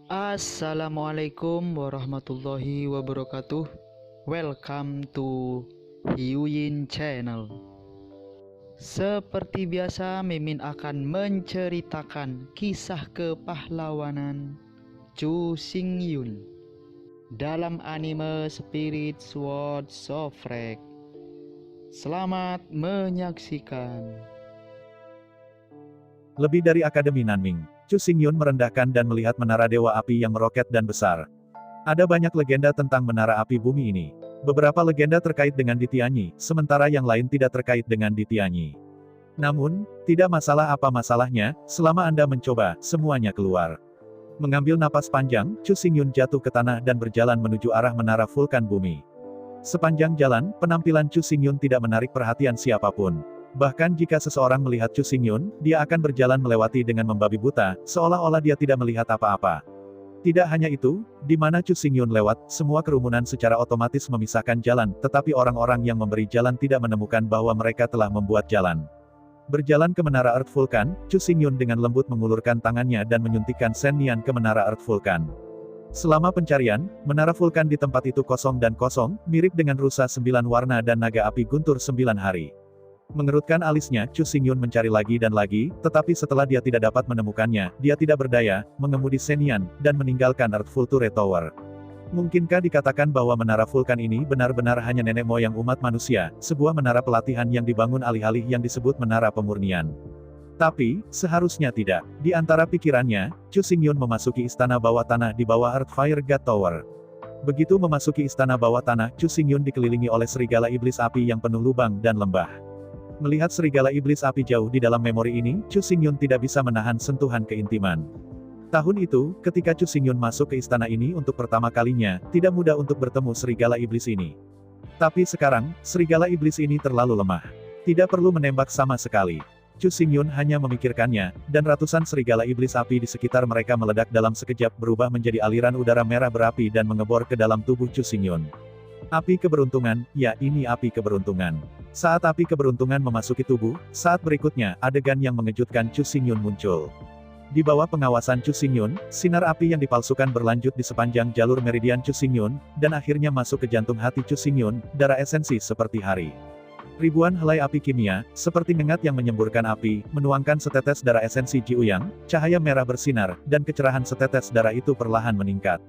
Assalamualaikum warahmatullahi wabarakatuh. Welcome to Hyuyin Channel. Seperti biasa, Mimin akan menceritakan kisah kepahlawanan Chu Xingyun dalam anime Spirit Sword Sofrek. Selamat menyaksikan. Lebih dari Akademi Nanming, Chu Xingyun merendahkan dan melihat menara Dewa Api yang meroket dan besar. Ada banyak legenda tentang menara api bumi ini. Beberapa legenda terkait dengan Di Tianyi, sementara yang lain tidak terkait dengan Di Tianyi. Namun, tidak masalah apa masalahnya, selama Anda mencoba, semuanya keluar. Mengambil napas panjang, Chu Xingyun jatuh ke tanah dan berjalan menuju arah menara vulkan bumi. Sepanjang jalan, penampilan Chu Xingyun tidak menarik perhatian siapapun. Bahkan jika seseorang melihat Chu Xingyun, dia akan berjalan melewati dengan membabi buta, seolah-olah dia tidak melihat apa-apa. Tidak hanya itu, di mana Chu Xingyun lewat, semua kerumunan secara otomatis memisahkan jalan, tetapi orang-orang yang memberi jalan tidak menemukan bahwa mereka telah membuat jalan. Berjalan ke menara Earth Vulkan, Chu Xingyun dengan lembut mengulurkan tangannya dan menyuntikkan Shen Nian ke menara Earth Vulkan. Selama pencarian, menara vulkan di tempat itu kosong dan kosong, mirip dengan rusa 9 warna dan naga api guntur 9 hari. Mengerutkan alisnya, Chu Xingyun mencari lagi dan lagi, tetapi setelah dia tidak dapat menemukannya, dia tidak berdaya, mengemudi Shen Nian, dan meninggalkan Earth Vulture Tower. Mungkinkah dikatakan bahwa menara vulkan ini benar-benar hanya nenek moyang umat manusia, sebuah menara pelatihan yang dibangun alih-alih yang disebut menara pemurnian? Tapi, seharusnya tidak. Di antara pikirannya, Chu Xingyun memasuki istana bawah tanah di bawah Earth Fire God Tower. Begitu memasuki istana bawah tanah, Chu Xingyun dikelilingi oleh serigala iblis api yang penuh lubang dan lembah. Melihat serigala iblis api jauh di dalam memori ini, Chu Xingyun tidak bisa menahan sentuhan keintiman. Tahun itu, ketika Chu Xingyun masuk ke istana ini untuk pertama kalinya, tidak mudah untuk bertemu serigala iblis ini. Tapi sekarang, serigala iblis ini terlalu lemah. Tidak perlu menembak sama sekali. Chu Xingyun hanya memikirkannya, dan ratusan serigala iblis api di sekitar mereka meledak dalam sekejap berubah menjadi aliran udara merah berapi dan mengebor ke dalam tubuh Chu Xingyun. Api keberuntungan, ya ini api keberuntungan. Saat api keberuntungan memasuki tubuh, saat berikutnya, adegan yang mengejutkan Chu Xingyun muncul. Di bawah pengawasan Chu Xingyun, sinar api yang dipalsukan berlanjut di sepanjang jalur meridian Chu Xingyun, dan akhirnya masuk ke jantung hati Chu Xingyun, darah esensi seperti hari. Ribuan helai api kimia, seperti ngengat yang menyemburkan api, menuangkan setetes darah esensi Ji Uyang, cahaya merah bersinar, dan kecerahan setetes darah itu perlahan meningkat.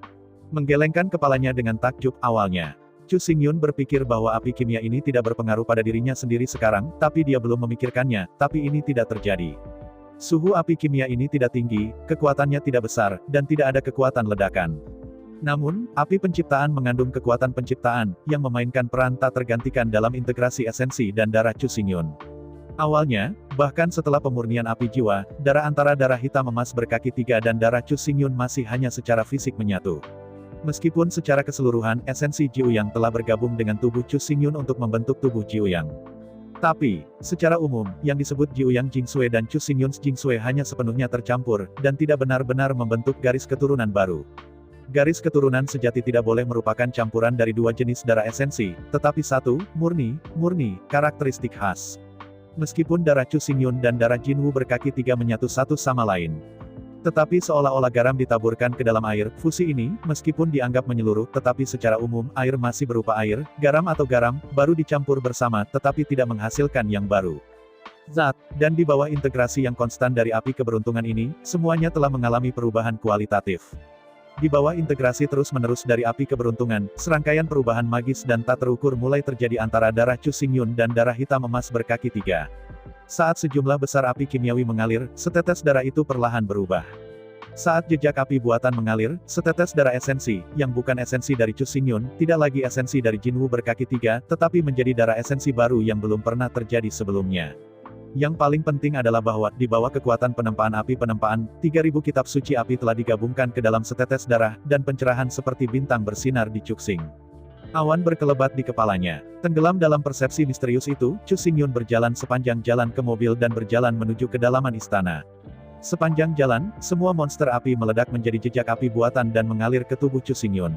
Menggelengkan kepalanya dengan takjub awalnya. Chu Xingyun berpikir bahwa api kimia ini tidak berpengaruh pada dirinya sendiri sekarang, tapi dia belum memikirkannya, tapi ini tidak terjadi. Suhu api kimia ini tidak tinggi, kekuatannya tidak besar, dan tidak ada kekuatan ledakan. Namun, api penciptaan mengandung kekuatan penciptaan, yang memainkan peran tak tergantikan dalam integrasi esensi dan darah Chu Xingyun. Awalnya, bahkan setelah pemurnian api jiwa, darah antara darah hitam emas berkaki 3 dan darah Chu Xingyun masih hanya secara fisik menyatu. Meskipun secara keseluruhan, esensi Ji Uyang telah bergabung dengan tubuh Chu Xingyun untuk membentuk tubuh Ji Uyang. Tapi, secara umum, yang disebut Ji Uyang Jingsui dan Chu Xingyun's Jingsui hanya sepenuhnya tercampur, dan tidak benar-benar membentuk garis keturunan baru. Garis keturunan sejati tidak boleh merupakan campuran dari dua jenis darah esensi, tetapi satu, murni, karakteristik khas. Meskipun darah Chu Xingyun dan darah Jinwu berkaki 3 menyatu satu sama lain. Tetapi seolah-olah garam ditaburkan ke dalam air, fusi ini, meskipun dianggap menyeluruh, tetapi secara umum, air masih berupa air, garam atau garam, baru dicampur bersama, tetapi tidak menghasilkan yang baru. Zat, dan di bawah integrasi yang konstan dari api keberuntungan ini, semuanya telah mengalami perubahan kualitatif. Di bawah integrasi terus-menerus dari api keberuntungan, serangkaian perubahan magis dan tak terukur mulai terjadi antara darah Chu Xingyun dan darah hitam emas berkaki 3. Saat sejumlah besar api kimiawi mengalir, setetes darah itu perlahan berubah. Saat jejak api buatan mengalir, setetes darah esensi, yang bukan esensi dari Chu Xingyun, tidak lagi esensi dari Jinwu berkaki 3, tetapi menjadi darah esensi baru yang belum pernah terjadi sebelumnya. Yang paling penting adalah bahwa, di bawah kekuatan penempaan api penempaan, 3000 kitab suci api telah digabungkan ke dalam setetes darah, dan pencerahan seperti bintang bersinar di Cuxing. Awan berkelebat di kepalanya. Tenggelam dalam persepsi misterius itu, Chu Xingyun berjalan sepanjang jalan ke mobil dan berjalan menuju kedalaman istana. Sepanjang jalan, semua monster api meledak menjadi jejak api buatan dan mengalir ke tubuh Chu Xingyun.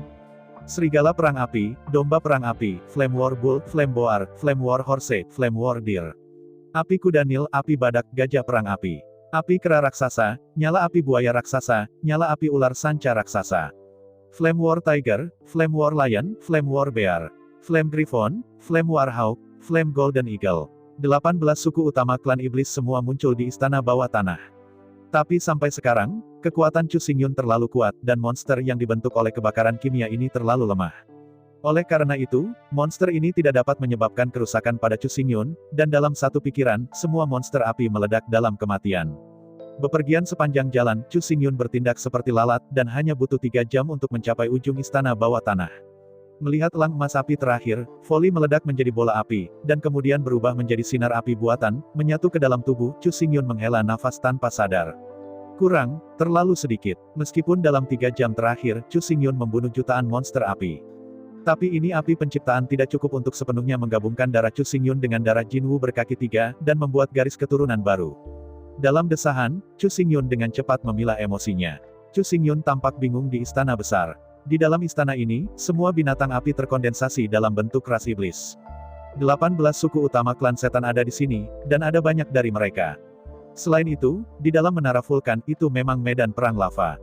Serigala perang api, domba perang api, Flame War Bull, Flame Boar, Flame War Horse, Flame War Deer. Api kuda Nil, api badak, gajah perang api. Api kera raksasa, nyala api buaya raksasa, nyala api ular sanca raksasa. Flame War Tiger, Flame War Lion, Flame War Bear, Flame Griffon, Flame War Hawk, Flame Golden Eagle. 18 suku utama klan iblis semua muncul di istana bawah tanah. Tapi sampai sekarang, kekuatan Chu Xingyun terlalu kuat, dan monster yang dibentuk oleh kebakaran kimia ini terlalu lemah. Oleh karena itu, monster ini tidak dapat menyebabkan kerusakan pada Chu Xingyun, dan dalam satu pikiran, semua monster api meledak dalam kematian. Bepergian sepanjang jalan, Chu Xingyun bertindak seperti lalat, dan hanya butuh 3 jam untuk mencapai ujung istana bawah tanah. Melihat elang emas api terakhir, volley meledak menjadi bola api, dan kemudian berubah menjadi sinar api buatan, menyatu ke dalam tubuh, Chu Xingyun menghela nafas tanpa sadar. Kurang, terlalu sedikit. Meskipun dalam 3 jam terakhir, Chu Xingyun membunuh jutaan monster api. Tapi ini api penciptaan tidak cukup untuk sepenuhnya menggabungkan darah Chu Xingyun dengan darah Jinwu berkaki 3, dan membuat garis keturunan baru. Dalam desahan, Chu Xingyun dengan cepat memilah emosinya. Chu Xingyun tampak bingung di istana besar. Di dalam istana ini, semua binatang api terkondensasi dalam bentuk ras iblis. 18 suku utama klan setan ada di sini, dan ada banyak dari mereka. Selain itu, di dalam menara vulkan itu memang medan perang lava.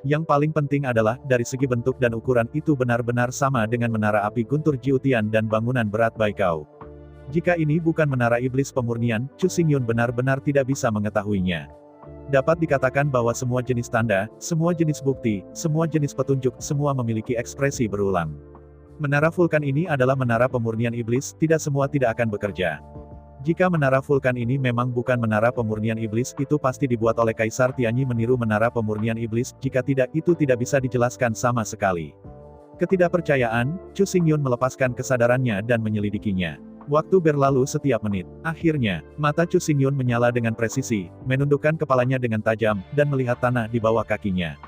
Yang paling penting adalah, dari segi bentuk dan ukuran itu benar-benar sama dengan menara api guntur Jiutian dan bangunan berat Baikao. Jika ini bukan menara iblis pemurnian, Chu Xingyun benar-benar tidak bisa mengetahuinya. Dapat dikatakan bahwa semua jenis tanda, semua jenis bukti, semua jenis petunjuk, semua memiliki ekspresi berulang. Menara vulkan ini adalah menara pemurnian iblis, tidak semua tidak akan bekerja. Jika menara vulkan ini memang bukan menara pemurnian iblis, itu pasti dibuat oleh Kaisar Tianyi meniru menara pemurnian iblis, jika tidak, itu tidak bisa dijelaskan sama sekali. Ketidakpercayaan, Chu Xingyun melepaskan kesadarannya dan menyelidikinya. Waktu berlalu setiap menit. Akhirnya, mata Chu Xingyun menyala dengan presisi, menundukkan kepalanya dengan tajam, dan melihat tanah di bawah kakinya.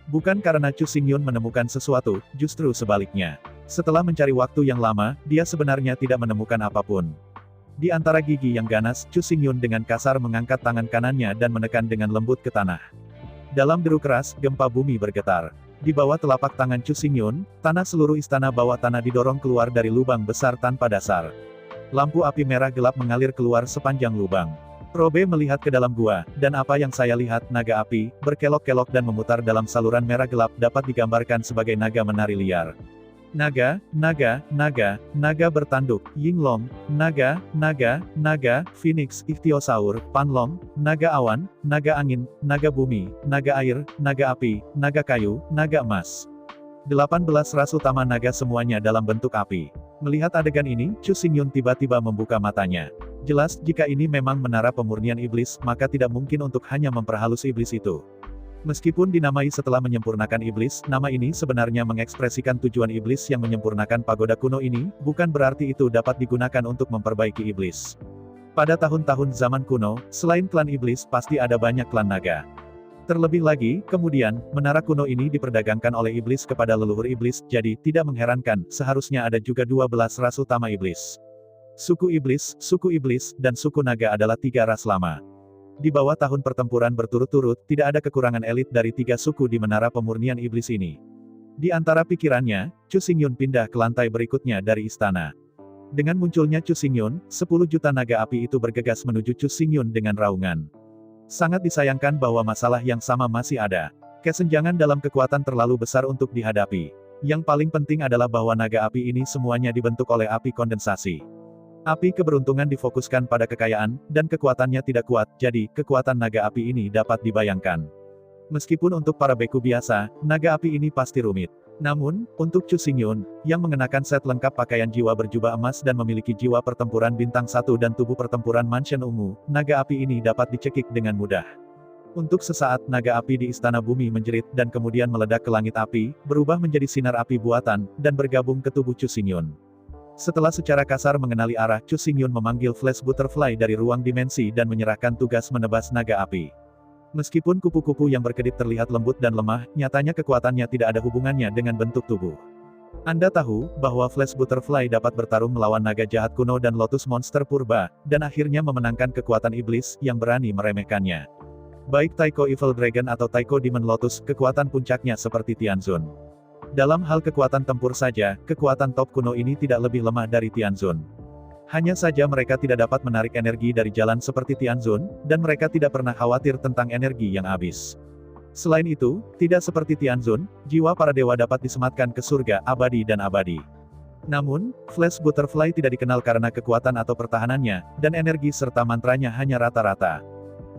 Bukan karena Chu Xingyun menemukan sesuatu, justru sebaliknya. Setelah mencari waktu yang lama, dia sebenarnya tidak menemukan apapun. Di antara gigi yang ganas, Chu Xingyun dengan kasar mengangkat tangan kanannya dan menekan dengan lembut ke tanah. Dalam deru keras, gempa bumi bergetar. Di bawah telapak tangan Chu Xingyun, tanah seluruh istana bawah tanah didorong keluar dari lubang besar tanpa dasar. Lampu api merah gelap mengalir keluar sepanjang lubang. Probe melihat ke dalam gua, dan apa yang saya lihat, naga api, berkelok-kelok dan memutar dalam saluran merah gelap dapat digambarkan sebagai naga menari liar. Naga, naga, naga, naga bertanduk, Yinglong, naga, naga, naga, Phoenix, Ichthyosaur, Panlong, naga awan, naga angin, naga bumi, naga air, naga api, naga kayu, naga emas. 18 ras utama naga semuanya dalam bentuk api. Melihat adegan ini, Chu Xingyun tiba-tiba membuka matanya. Jelas, jika ini memang menara pemurnian iblis, maka tidak mungkin untuk hanya memperhalus iblis itu. Meskipun dinamai setelah menyempurnakan iblis, nama ini sebenarnya mengekspresikan tujuan iblis yang menyempurnakan pagoda kuno ini, bukan berarti itu dapat digunakan untuk memperbaiki iblis. Pada tahun-tahun zaman kuno, selain klan iblis, pasti ada banyak klan naga. Terlebih lagi, kemudian, menara kuno ini diperdagangkan oleh iblis kepada leluhur iblis, jadi, tidak mengherankan, seharusnya ada juga 12 ras utama iblis. Suku iblis, dan suku naga adalah 3 ras lama. Di bawah tahun pertempuran berturut-turut, tidak ada kekurangan elit dari 3 suku di menara pemurnian iblis ini. Di antara pikirannya, Chu Xingyun pindah ke lantai berikutnya dari istana. Dengan munculnya Chu Xingyun, 10 juta naga api itu bergegas menuju Chu Xingyun dengan raungan. Sangat disayangkan bahwa masalah yang sama masih ada. Kesenjangan dalam kekuatan terlalu besar untuk dihadapi. Yang paling penting adalah bahwa naga api ini semuanya dibentuk oleh api kondensasi. Api keberuntungan difokuskan pada kekayaan, dan kekuatannya tidak kuat, jadi, kekuatan naga api ini dapat dibayangkan. Meskipun untuk para beku biasa, naga api ini pasti rumit. Namun, untuk Chu Xingyun, yang mengenakan set lengkap pakaian jiwa berjubah emas dan memiliki jiwa pertempuran bintang 1 dan tubuh pertempuran mansion ungu, naga api ini dapat dicekik dengan mudah. Untuk sesaat, naga api di istana bumi menjerit, dan kemudian meledak ke langit api, berubah menjadi sinar api buatan, dan bergabung ke tubuh Chu Xingyun. Setelah secara kasar mengenali arah, Chu Xingyun memanggil Flash Butterfly dari ruang dimensi dan menyerahkan tugas menebas naga api. Meskipun kupu-kupu yang berkedip terlihat lembut dan lemah, nyatanya kekuatannya tidak ada hubungannya dengan bentuk tubuh. Anda tahu, bahwa Flash Butterfly dapat bertarung melawan naga jahat kuno dan Lotus Monster Purba, dan akhirnya memenangkan kekuatan iblis, yang berani meremehkannya. Baik Taiko Evil Dragon atau Taiko Demon Lotus, kekuatan puncaknya seperti Tianzun. Dalam hal kekuatan tempur saja, kekuatan top kuno ini tidak lebih lemah dari Tianzun. Hanya saja mereka tidak dapat menarik energi dari jalan seperti Tianzun, dan mereka tidak pernah khawatir tentang energi yang habis. Selain itu, tidak seperti Tianzun, jiwa para dewa dapat disematkan ke surga abadi dan abadi. Namun, Flash Butterfly tidak dikenal karena kekuatan atau pertahanannya, dan energi serta mantranya hanya rata-rata.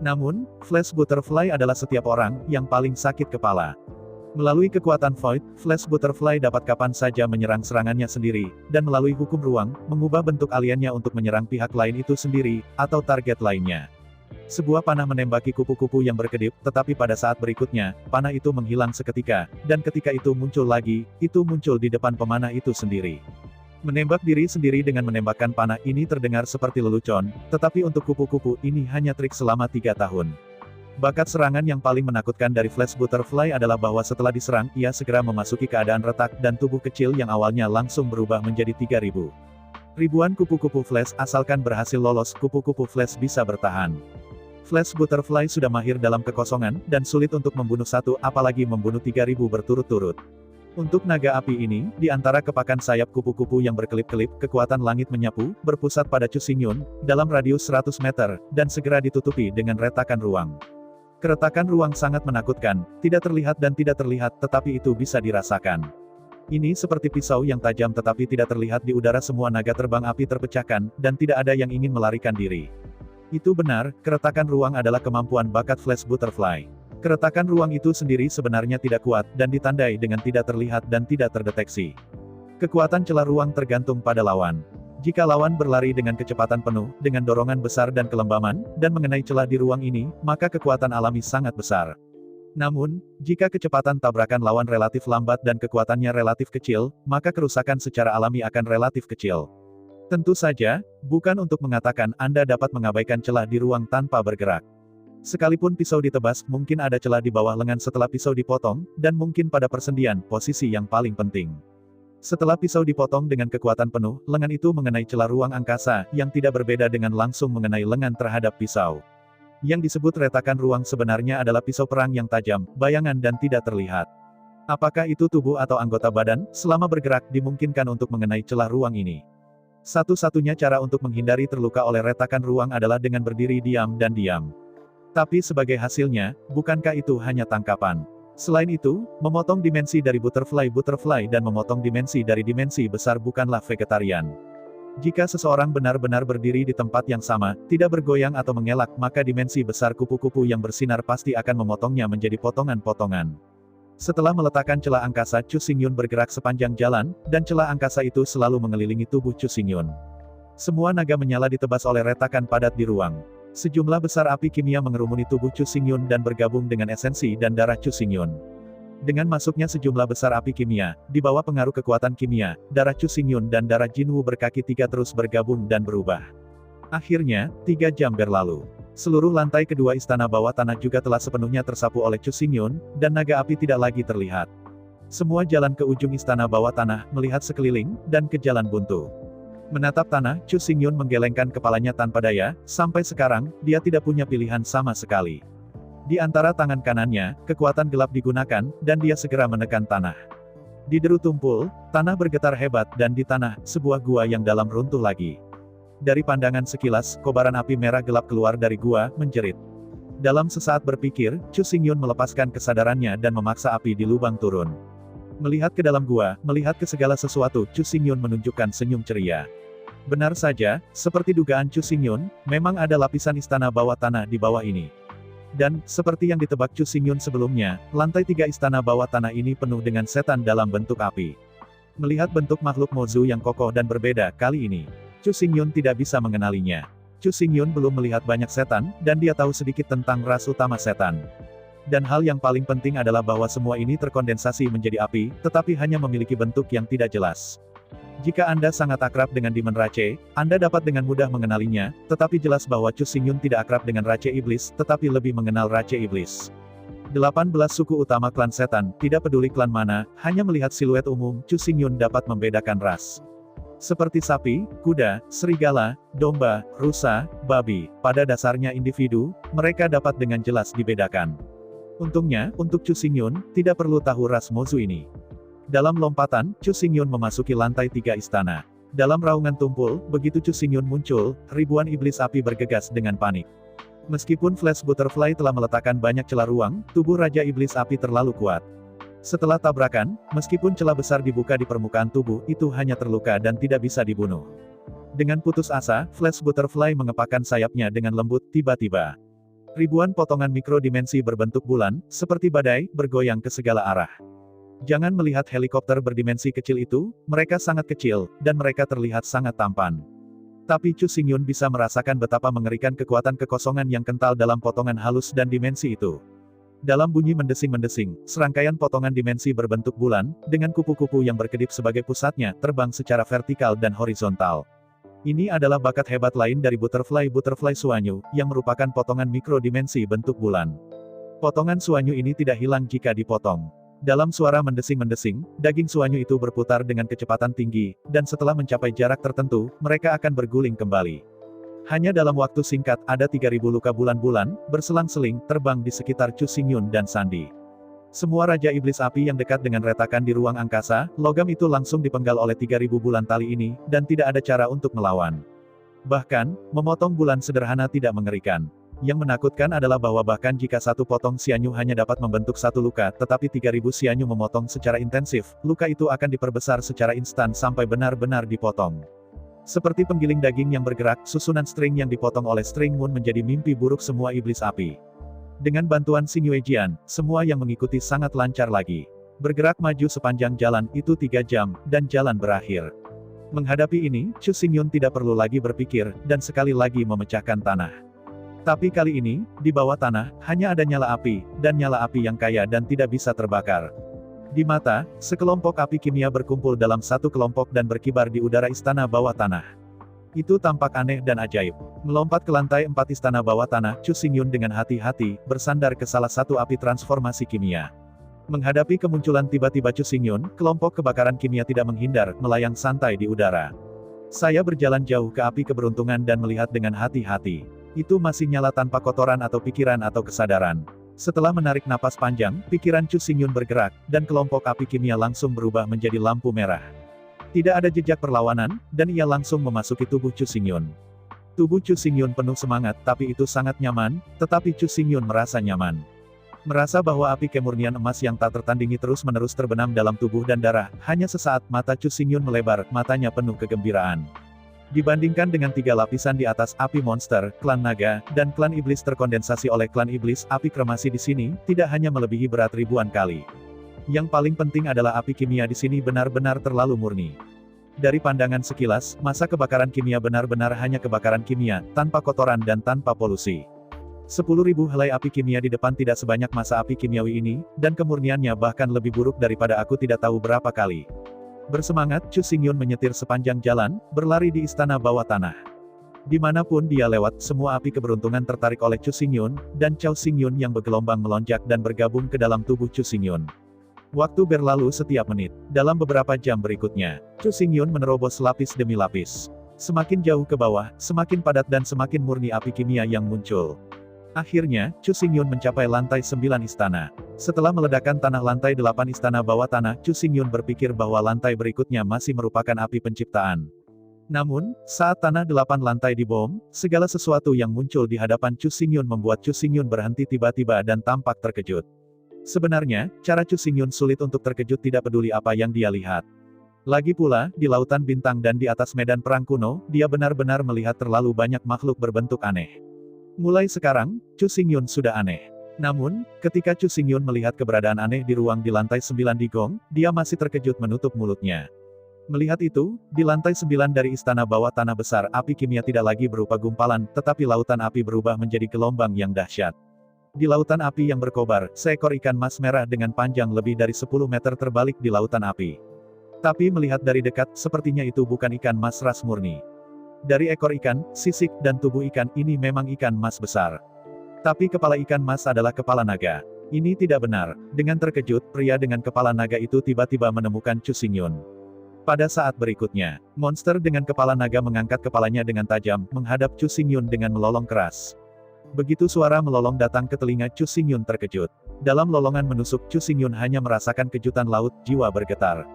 Namun, Flash Butterfly adalah setiap orang yang paling sakit kepala. Melalui kekuatan Void, Flash Butterfly dapat kapan saja menyerang serangannya sendiri, dan melalui hukum ruang, mengubah bentuk aliannya untuk menyerang pihak lain itu sendiri, atau target lainnya. Sebuah panah menembaki kupu-kupu yang berkedip, tetapi pada saat berikutnya, panah itu menghilang seketika, dan ketika itu muncul lagi, itu muncul di depan pemanah itu sendiri. Menembak diri sendiri dengan menembakkan panah ini terdengar seperti lelucon, tetapi untuk kupu-kupu ini hanya trik selama 3 tahun. Bakat serangan yang paling menakutkan dari Flash Butterfly adalah bahwa setelah diserang, ia segera memasuki keadaan retak dan tubuh kecil yang awalnya langsung berubah menjadi 3000. Ribuan kupu-kupu Flash asalkan berhasil lolos, kupu-kupu Flash bisa bertahan. Flash Butterfly sudah mahir dalam kekosongan, dan sulit untuk membunuh satu, apalagi membunuh 3000 berturut-turut. Untuk naga api ini, di antara kepakan sayap kupu-kupu yang berkelip-kelip, kekuatan langit menyapu, berpusat pada Chu Xingyun, dalam radius 100 meter, dan segera ditutupi dengan retakan ruang. Keretakan ruang sangat menakutkan, tidak terlihat dan tidak terlihat, tetapi itu bisa dirasakan. Ini seperti pisau yang tajam tetapi tidak terlihat di udara, semua naga terbang api terpecahkan, dan tidak ada yang ingin melarikan diri. Itu benar, keretakan ruang adalah kemampuan bakat Flash Butterfly. Keretakan ruang itu sendiri sebenarnya tidak kuat, dan ditandai dengan tidak terlihat dan tidak terdeteksi. Kekuatan celah ruang tergantung pada lawan. Jika lawan berlari dengan kecepatan penuh, dengan dorongan besar dan kelembaman, dan mengenai celah di ruang ini, maka kekuatan alami sangat besar. Namun, jika kecepatan tabrakan lawan relatif lambat dan kekuatannya relatif kecil, maka kerusakan secara alami akan relatif kecil. Tentu saja, bukan untuk mengatakan Anda dapat mengabaikan celah di ruang tanpa bergerak. Sekalipun pisau ditebas, mungkin ada celah di bawah lengan setelah pisau dipotong, dan mungkin pada persendian, posisi yang paling penting. Setelah pisau dipotong dengan kekuatan penuh, lengan itu mengenai celah ruang angkasa, yang tidak berbeda dengan langsung mengenai lengan terhadap pisau. Yang disebut retakan ruang sebenarnya adalah pisau perang yang tajam, bayangan dan tidak terlihat. Apakah itu tubuh atau anggota badan, selama bergerak dimungkinkan untuk mengenai celah ruang ini. Satu-satunya cara untuk menghindari terluka oleh retakan ruang adalah dengan berdiri diam dan diam. Tapi sebagai hasilnya, bukankah itu hanya tangkapan? Selain itu, memotong dimensi dari butterfly dan memotong dimensi dari dimensi besar bukanlah vegetarian. Jika seseorang benar-benar berdiri di tempat yang sama, tidak bergoyang atau mengelak, maka dimensi besar kupu-kupu yang bersinar pasti akan memotongnya menjadi potongan-potongan. Setelah meletakkan celah angkasa, Chu Xingyun bergerak sepanjang jalan, dan celah angkasa itu selalu mengelilingi tubuh Chu Xingyun. Semua naga menyala ditebas oleh retakan padat di ruang. Sejumlah besar api kimia mengerumuni tubuh Chu Xingyun dan bergabung dengan esensi dan darah Chu Xingyun. Dengan masuknya sejumlah besar api kimia, di bawah pengaruh kekuatan kimia, darah Chu Xingyun dan darah Jinwu berkaki 3 terus bergabung dan berubah. Akhirnya, 3 jam berlalu. Seluruh lantai kedua istana bawah tanah juga telah sepenuhnya tersapu oleh Chu Xingyun, dan naga api tidak lagi terlihat. Semua jalan ke ujung istana bawah tanah, melihat sekeliling, dan ke jalan buntu. Menatap tanah, Chu Xingyun menggelengkan kepalanya tanpa daya, sampai sekarang, dia tidak punya pilihan sama sekali. Di antara tangan kanannya, kekuatan gelap digunakan, dan dia segera menekan tanah. Di deru tumpul, tanah bergetar hebat, dan di tanah, sebuah gua yang dalam runtuh lagi. Dari pandangan sekilas, kobaran api merah gelap keluar dari gua, menjerit. Dalam sesaat berpikir, Chu Xingyun melepaskan kesadarannya dan memaksa api di lubang turun. Melihat ke dalam gua, melihat ke segala sesuatu, Chu Xingyun menunjukkan senyum ceria. Benar saja, seperti dugaan Chu Xingyun, memang ada lapisan istana bawah tanah di bawah ini. Dan, seperti yang ditebak Chu Xingyun sebelumnya, lantai 3 istana bawah tanah ini penuh dengan setan dalam bentuk api. Melihat bentuk makhluk Mozu yang kokoh dan berbeda kali ini, Chu Xingyun tidak bisa mengenalinya. Chu Xingyun belum melihat banyak setan, dan dia tahu sedikit tentang ras utama setan. Dan hal yang paling penting adalah bahwa semua ini terkondensasi menjadi api, tetapi hanya memiliki bentuk yang tidak jelas. Jika Anda sangat akrab dengan Demon Rache, Anda dapat dengan mudah mengenalinya, tetapi jelas bahwa Chu Xingyun tidak akrab dengan Rache Iblis, tetapi lebih mengenal Rache Iblis. 18 suku utama klan setan, tidak peduli klan mana, hanya melihat siluet umum, Chu Xingyun dapat membedakan ras. Seperti sapi, kuda, serigala, domba, rusa, babi, pada dasarnya individu, mereka dapat dengan jelas dibedakan. Untungnya, untuk Chu Xingyun, tidak perlu tahu ras Mozu ini. Dalam lompatan, Chu Xingyun memasuki lantai 3 istana. Dalam raungan tumpul, begitu Chu Xingyun muncul, ribuan iblis api bergegas dengan panik. Meskipun Flash Butterfly telah meletakkan banyak celah ruang, tubuh Raja Iblis Api terlalu kuat. Setelah tabrakan, meskipun celah besar dibuka di permukaan tubuh, itu hanya terluka dan tidak bisa dibunuh. Dengan putus asa, Flash Butterfly mengepakkan sayapnya dengan lembut, tiba-tiba. Ribuan potongan mikrodimensi berbentuk bulan, seperti badai, bergoyang ke segala arah. Jangan melihat helikopter berdimensi kecil itu, mereka sangat kecil, dan mereka terlihat sangat tampan. Tapi Chu Xingyun bisa merasakan betapa mengerikan kekuatan kekosongan yang kental dalam potongan halus dan dimensi itu. Dalam bunyi mendesing-mendesing, serangkaian potongan dimensi berbentuk bulan, dengan kupu-kupu yang berkedip sebagai pusatnya, terbang secara vertikal dan horizontal. Ini adalah bakat hebat lain dari butterfly Suanyu, yang merupakan potongan mikrodimensi bentuk bulan. Potongan Suanyu ini tidak hilang jika dipotong. Dalam suara mendesing-mendesing, daging Suanyu itu berputar dengan kecepatan tinggi, dan setelah mencapai jarak tertentu, mereka akan berguling kembali. Hanya dalam waktu singkat, ada 3.000 luka bulan-bulan, berselang-seling, terbang di sekitar Chu Xingyun dan Sandy. Semua Raja Iblis Api yang dekat dengan retakan di ruang angkasa, logam itu langsung dipenggal oleh 3.000 bulan tali ini, dan tidak ada cara untuk melawan. Bahkan, memotong bulan sederhana tidak mengerikan. Yang menakutkan adalah bahwa bahkan jika satu potong sianyu hanya dapat membentuk satu luka, tetapi 3.000 sianyu memotong secara intensif, luka itu akan diperbesar secara instan sampai benar-benar dipotong. Seperti penggiling daging yang bergerak, susunan string yang dipotong oleh String Moon menjadi mimpi buruk semua iblis api. Dengan bantuan Xing Yuejian, semua yang mengikuti sangat lancar lagi. Bergerak maju sepanjang jalan, itu 3 jam, dan jalan berakhir. Menghadapi ini, Chu Xingyun tidak perlu lagi berpikir, dan sekali lagi memecahkan tanah. Tapi kali ini, di bawah tanah, hanya ada nyala api, dan nyala api yang kaya dan tidak bisa terbakar. Di mata, sekelompok api kimia berkumpul dalam satu kelompok dan berkibar di udara istana bawah tanah. Itu tampak aneh dan ajaib. Melompat ke lantai 4 istana bawah tanah, Chu Xingyun dengan hati-hati, bersandar ke salah satu api transformasi kimia. Menghadapi kemunculan tiba-tiba Chu Xingyun, kelompok kebakaran kimia tidak menghindar, melayang santai di udara. Saya berjalan jauh ke api keberuntungan dan melihat dengan hati-hati. Itu masih nyala tanpa kotoran atau pikiran atau kesadaran. Setelah menarik napas panjang, pikiran Chu Xingyun bergerak, dan kelompok api kimia langsung berubah menjadi lampu merah. Tidak ada jejak perlawanan, dan ia langsung memasuki tubuh Chu Xingyun. Tubuh Chu Xingyun penuh semangat, tapi itu sangat nyaman, tetapi Chu Xingyun merasa nyaman. Merasa bahwa api kemurnian emas yang tak tertandingi terus-menerus terbenam dalam tubuh dan darah, hanya sesaat mata Chu Xingyun melebar, matanya penuh kegembiraan. Dibandingkan dengan 3 lapisan di atas, api monster, klan naga, dan klan iblis terkondensasi oleh klan iblis, api kremasi di sini, tidak hanya melebihi berat ribuan kali. Yang paling penting adalah api kimia di sini benar-benar terlalu murni. Dari pandangan sekilas, masa kebakaran kimia benar-benar hanya kebakaran kimia, tanpa kotoran dan tanpa polusi. 10.000 helai api kimia di depan tidak sebanyak masa api kimiawi ini, dan kemurniannya bahkan lebih buruk daripada aku tidak tahu berapa kali. Bersemangat, Chu Xingyun menyetir sepanjang jalan, berlari di istana bawah tanah. Dimanapun dia lewat, semua api keberuntungan tertarik oleh Chu Xingyun, dan Chao Xingyun yang bergelombang melonjak dan bergabung ke dalam tubuh Chu Xingyun. Waktu berlalu setiap menit. Dalam beberapa jam berikutnya, Chu Xingyun menerobos lapis demi lapis. Semakin jauh ke bawah, semakin padat dan semakin murni api kimia yang muncul. Akhirnya, Chu Xingyun mencapai lantai 9 istana. Setelah meledakkan tanah lantai 8 istana bawah tanah, Chu Xingyun berpikir bahwa lantai berikutnya masih merupakan api penciptaan. Namun, saat tanah 8 lantai dibom, segala sesuatu yang muncul di hadapan Chu Xingyun membuat Chu Xingyun berhenti tiba-tiba dan tampak terkejut. Sebenarnya, cara Chu Xingyun sulit untuk terkejut tidak peduli apa yang dia lihat. Lagi pula, di lautan bintang dan di atas medan perang kuno, dia benar-benar melihat terlalu banyak makhluk berbentuk aneh. Mulai sekarang, Chu Xingyun sudah aneh. Namun, ketika Chu Xingyun melihat keberadaan aneh di ruang di lantai 9 di gong, dia masih terkejut menutup mulutnya. Melihat itu, di lantai 9 dari istana bawah tanah besar, api kimia tidak lagi berupa gumpalan, tetapi lautan api berubah menjadi gelombang yang dahsyat. Di lautan api yang berkobar, seekor ikan mas merah dengan panjang lebih dari 10 meter terbalik di lautan api. Tapi melihat dari dekat, sepertinya itu bukan ikan mas ras murni. Dari ekor ikan, sisik, dan tubuh ikan, ini memang ikan mas besar. Tapi kepala ikan mas adalah kepala naga. Ini tidak benar. Dengan terkejut, pria dengan kepala naga itu tiba-tiba menemukan Chu Xingyun. Pada saat berikutnya, monster dengan kepala naga mengangkat kepalanya dengan tajam, menghadap Chu Xingyun dengan melolong keras. Begitu suara melolong datang ke telinga Chu Xingyun terkejut. Dalam lolongan menusuk, Chu Xingyun hanya merasakan kejutan laut, jiwa bergetar.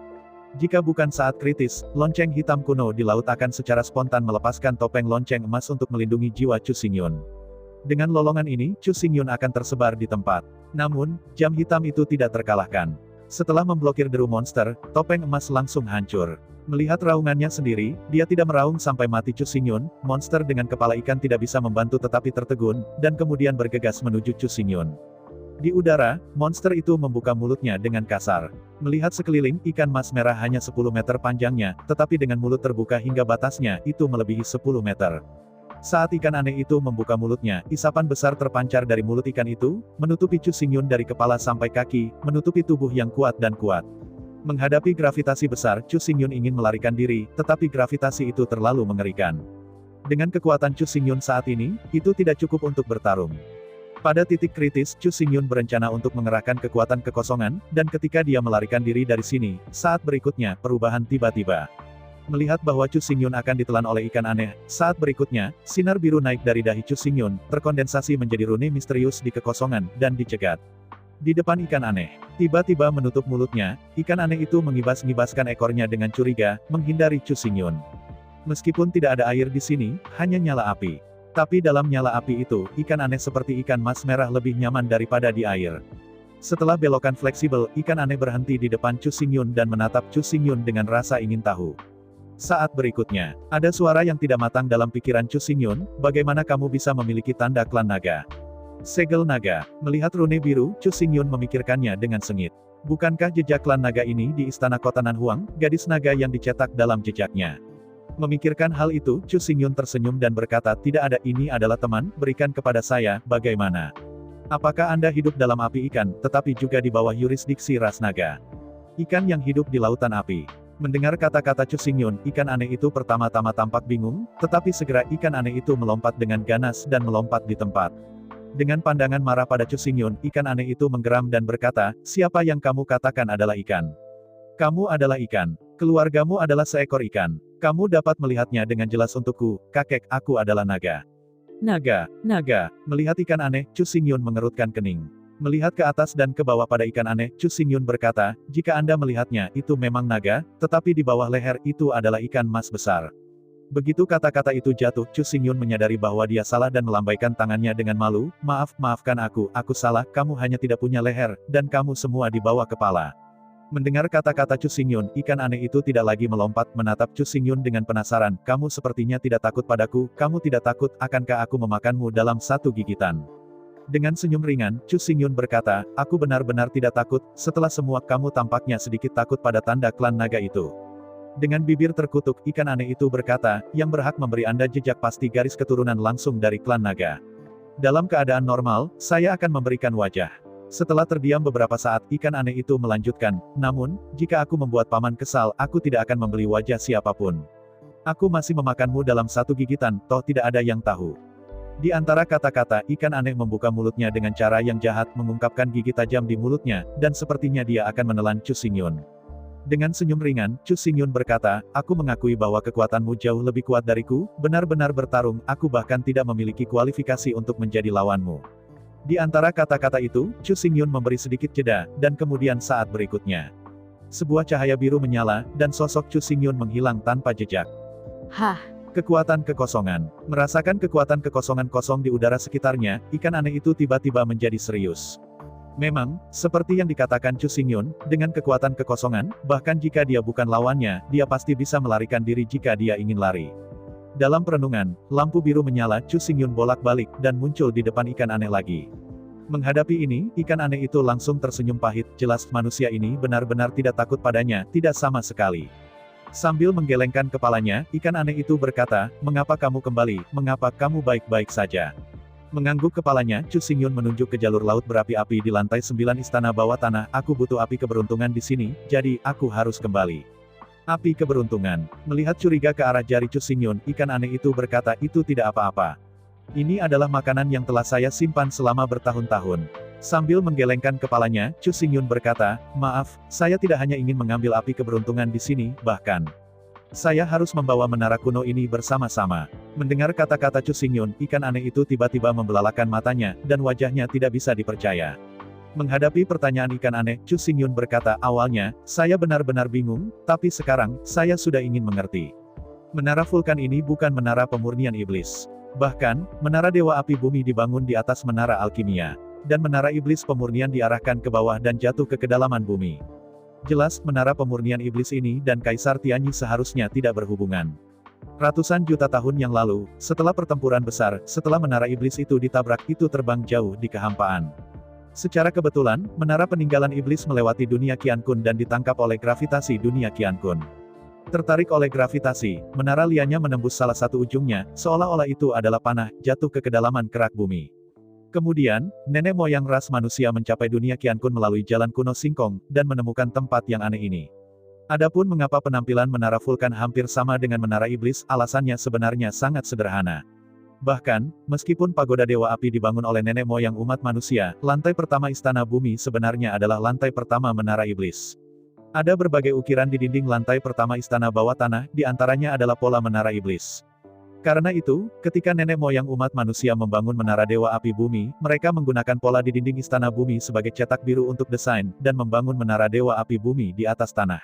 Jika bukan saat kritis, lonceng hitam kuno di laut akan secara spontan melepaskan topeng lonceng emas untuk melindungi jiwa Chu Xingyun. Dengan lolongan ini, Chu Xingyun akan tersebar di tempat. Namun, jam hitam itu tidak terkalahkan. Setelah memblokir deru monster, topeng emas langsung hancur. Melihat raungannya sendiri, dia tidak meraung sampai mati. Chu Xingyun, monster dengan kepala ikan tidak bisa membantu tetapi tertegun, dan kemudian bergegas menuju Chu Xingyun. Di udara, monster itu membuka mulutnya dengan kasar. Melihat sekeliling, ikan mas merah hanya 10 meter panjangnya, tetapi dengan mulut terbuka hingga batasnya, itu melebihi 10 meter. Saat ikan aneh itu membuka mulutnya, isapan besar terpancar dari mulut ikan itu, menutupi Chu Xingyun dari kepala sampai kaki, menutupi tubuh yang kuat dan kuat. Menghadapi gravitasi besar, Chu Xingyun ingin melarikan diri, tetapi gravitasi itu terlalu mengerikan. Dengan kekuatan Chu Xingyun saat ini, itu tidak cukup untuk bertarung. Pada titik kritis, Chu Xingyun berencana untuk mengerahkan kekuatan kekosongan, dan ketika dia melarikan diri dari sini, saat berikutnya, perubahan tiba-tiba. Melihat bahwa Chu Xingyun akan ditelan oleh ikan aneh, saat berikutnya, sinar biru naik dari dahi Chu Xingyun, terkondensasi menjadi rune misterius di kekosongan, dan dicegat. Di depan ikan aneh, tiba-tiba menutup mulutnya, ikan aneh itu mengibas-ngibaskan ekornya dengan curiga, menghindari Chu Xingyun. Meskipun tidak ada air di sini, hanya nyala api. Tapi dalam nyala api itu, ikan aneh seperti ikan mas merah lebih nyaman daripada di air. Setelah belokan fleksibel, ikan aneh berhenti di depan Chu Xingyun dan menatap Chu Xingyun dengan rasa ingin tahu. Saat berikutnya, ada suara yang tidak matang dalam pikiran Chu Xingyun, bagaimana kamu bisa memiliki tanda klan naga? Segel naga. Melihat rune biru, Chu Xingyun memikirkannya dengan sengit. Bukankah jejak klan naga ini di istana kota Nanhuang, gadis naga yang dicetak dalam jejaknya? Memikirkan hal itu, Chu Xingyun tersenyum dan berkata, tidak ada, ini adalah teman, berikan kepada saya, bagaimana? Apakah Anda hidup dalam api ikan, tetapi juga di bawah yurisdiksi ras naga? Ikan yang hidup di lautan api. Mendengar kata-kata Chu Xingyun, ikan aneh itu pertama-tama tampak bingung, tetapi segera ikan aneh itu melompat dengan ganas dan melompat di tempat. Dengan pandangan marah pada Chu Xingyun, ikan aneh itu menggeram dan berkata, siapa yang kamu katakan adalah ikan? Kamu adalah ikan. Keluargamu adalah seekor ikan. Kamu dapat melihatnya dengan jelas untukku, kakek, aku adalah naga. Naga, naga. Melihat ikan aneh, Chu Xingyun mengerutkan kening. Melihat ke atas dan ke bawah pada ikan aneh, Chu Xingyun berkata, jika Anda melihatnya, itu memang naga, tetapi di bawah leher itu adalah ikan mas besar. Begitu kata-kata itu jatuh, Chu Xingyun menyadari bahwa dia salah dan melambaikan tangannya dengan malu, maafkan aku salah, kamu hanya tidak punya leher, dan kamu semua di bawah kepala. Mendengar kata-kata Chu Xingyun, ikan aneh itu tidak lagi melompat, menatap Chu Xingyun dengan penasaran, kamu sepertinya tidak takut padaku, kamu tidak takut, akankah aku memakanmu dalam satu gigitan? Dengan senyum ringan, Chu Xingyun berkata, aku benar-benar tidak takut, setelah semua kamu tampaknya sedikit takut pada tanda klan naga itu. Dengan bibir terkutuk, ikan aneh itu berkata, yang berhak memberi Anda jejak pasti garis keturunan langsung dari klan naga. Dalam keadaan normal, saya akan memberikan wajah. Setelah terdiam beberapa saat, ikan aneh itu melanjutkan, namun, jika aku membuat paman kesal, aku tidak akan membeli wajah siapapun. Aku masih memakanmu dalam satu gigitan, toh tidak ada yang tahu. Di antara kata-kata, ikan aneh membuka mulutnya dengan cara yang jahat, mengungkapkan gigi tajam di mulutnya, dan sepertinya dia akan menelan Chu Xingyun. Dengan senyum ringan, Chu Xingyun berkata, aku mengakui bahwa kekuatanmu jauh lebih kuat dariku, benar-benar bertarung, aku bahkan tidak memiliki kualifikasi untuk menjadi lawanmu. Di antara kata-kata itu, Chu Xingyun memberi sedikit jeda, dan kemudian saat berikutnya. Sebuah cahaya biru menyala, dan sosok Chu Xingyun menghilang tanpa jejak. Hah? Kekuatan kekosongan. Merasakan kekuatan kekosongan kosong di udara sekitarnya, ikan aneh itu tiba-tiba menjadi serius. Memang, seperti yang dikatakan Chu Xingyun, dengan kekuatan kekosongan, bahkan jika dia bukan lawannya, dia pasti bisa melarikan diri jika dia ingin lari. Dalam perenungan, lampu biru menyala, Chu Xingyun bolak-balik, dan muncul di depan ikan aneh lagi. Menghadapi ini, ikan aneh itu langsung tersenyum pahit, jelas manusia ini benar-benar tidak takut padanya, tidak sama sekali. Sambil menggelengkan kepalanya, ikan aneh itu berkata, mengapa kamu kembali, mengapa kamu baik-baik saja? Mengangguk kepalanya, Chu Xingyun menunjuk ke jalur laut berapi-api di lantai 9 istana bawah tanah, aku butuh api keberuntungan di sini, jadi, aku harus kembali. Api keberuntungan. Melihat curiga ke arah jari Chu Xingyun, ikan aneh itu berkata, itu tidak apa-apa. Ini adalah makanan yang telah saya simpan selama bertahun-tahun. Sambil menggelengkan kepalanya, Chu Xingyun berkata, maaf, saya tidak hanya ingin mengambil api keberuntungan di sini, bahkan saya harus membawa menara kuno ini bersama-sama. Mendengar kata-kata Chu Xingyun, ikan aneh itu tiba-tiba membelalakan matanya, dan wajahnya tidak bisa dipercaya. Menghadapi pertanyaan ikan aneh, Chu Xingyun berkata, awalnya, saya benar-benar bingung, tapi sekarang, saya sudah ingin mengerti. Menara vulkan ini bukan menara pemurnian iblis. Bahkan, menara Dewa Api Bumi dibangun di atas menara alkimia. Dan menara iblis pemurnian diarahkan ke bawah dan jatuh ke kedalaman bumi. Jelas, menara pemurnian iblis ini dan Kaisar Tianyi seharusnya tidak berhubungan. Ratusan juta tahun yang lalu, setelah pertempuran besar, setelah menara iblis itu ditabrak, itu terbang jauh di kehampaan. Secara kebetulan, menara peninggalan iblis melewati dunia Qiankun dan ditangkap oleh gravitasi dunia Qiankun. Tertarik oleh gravitasi, menara liannya menembus salah satu ujungnya, seolah-olah itu adalah panah, jatuh ke kedalaman kerak bumi. Kemudian, nenek moyang ras manusia mencapai dunia Qiankun melalui jalan kuno Singkong, dan menemukan tempat yang aneh ini. Adapun mengapa penampilan menara vulkan hampir sama dengan menara iblis, alasannya sebenarnya sangat sederhana. Bahkan, meskipun pagoda Dewa Api dibangun oleh nenek moyang umat manusia, lantai pertama istana bumi sebenarnya adalah lantai pertama menara iblis. Ada berbagai ukiran di dinding lantai pertama istana bawah tanah, di antaranya adalah pola menara iblis. Karena itu, ketika nenek moyang umat manusia membangun menara Dewa Api Bumi, mereka menggunakan pola di dinding istana bumi sebagai cetak biru untuk desain, dan membangun menara Dewa Api Bumi di atas tanah.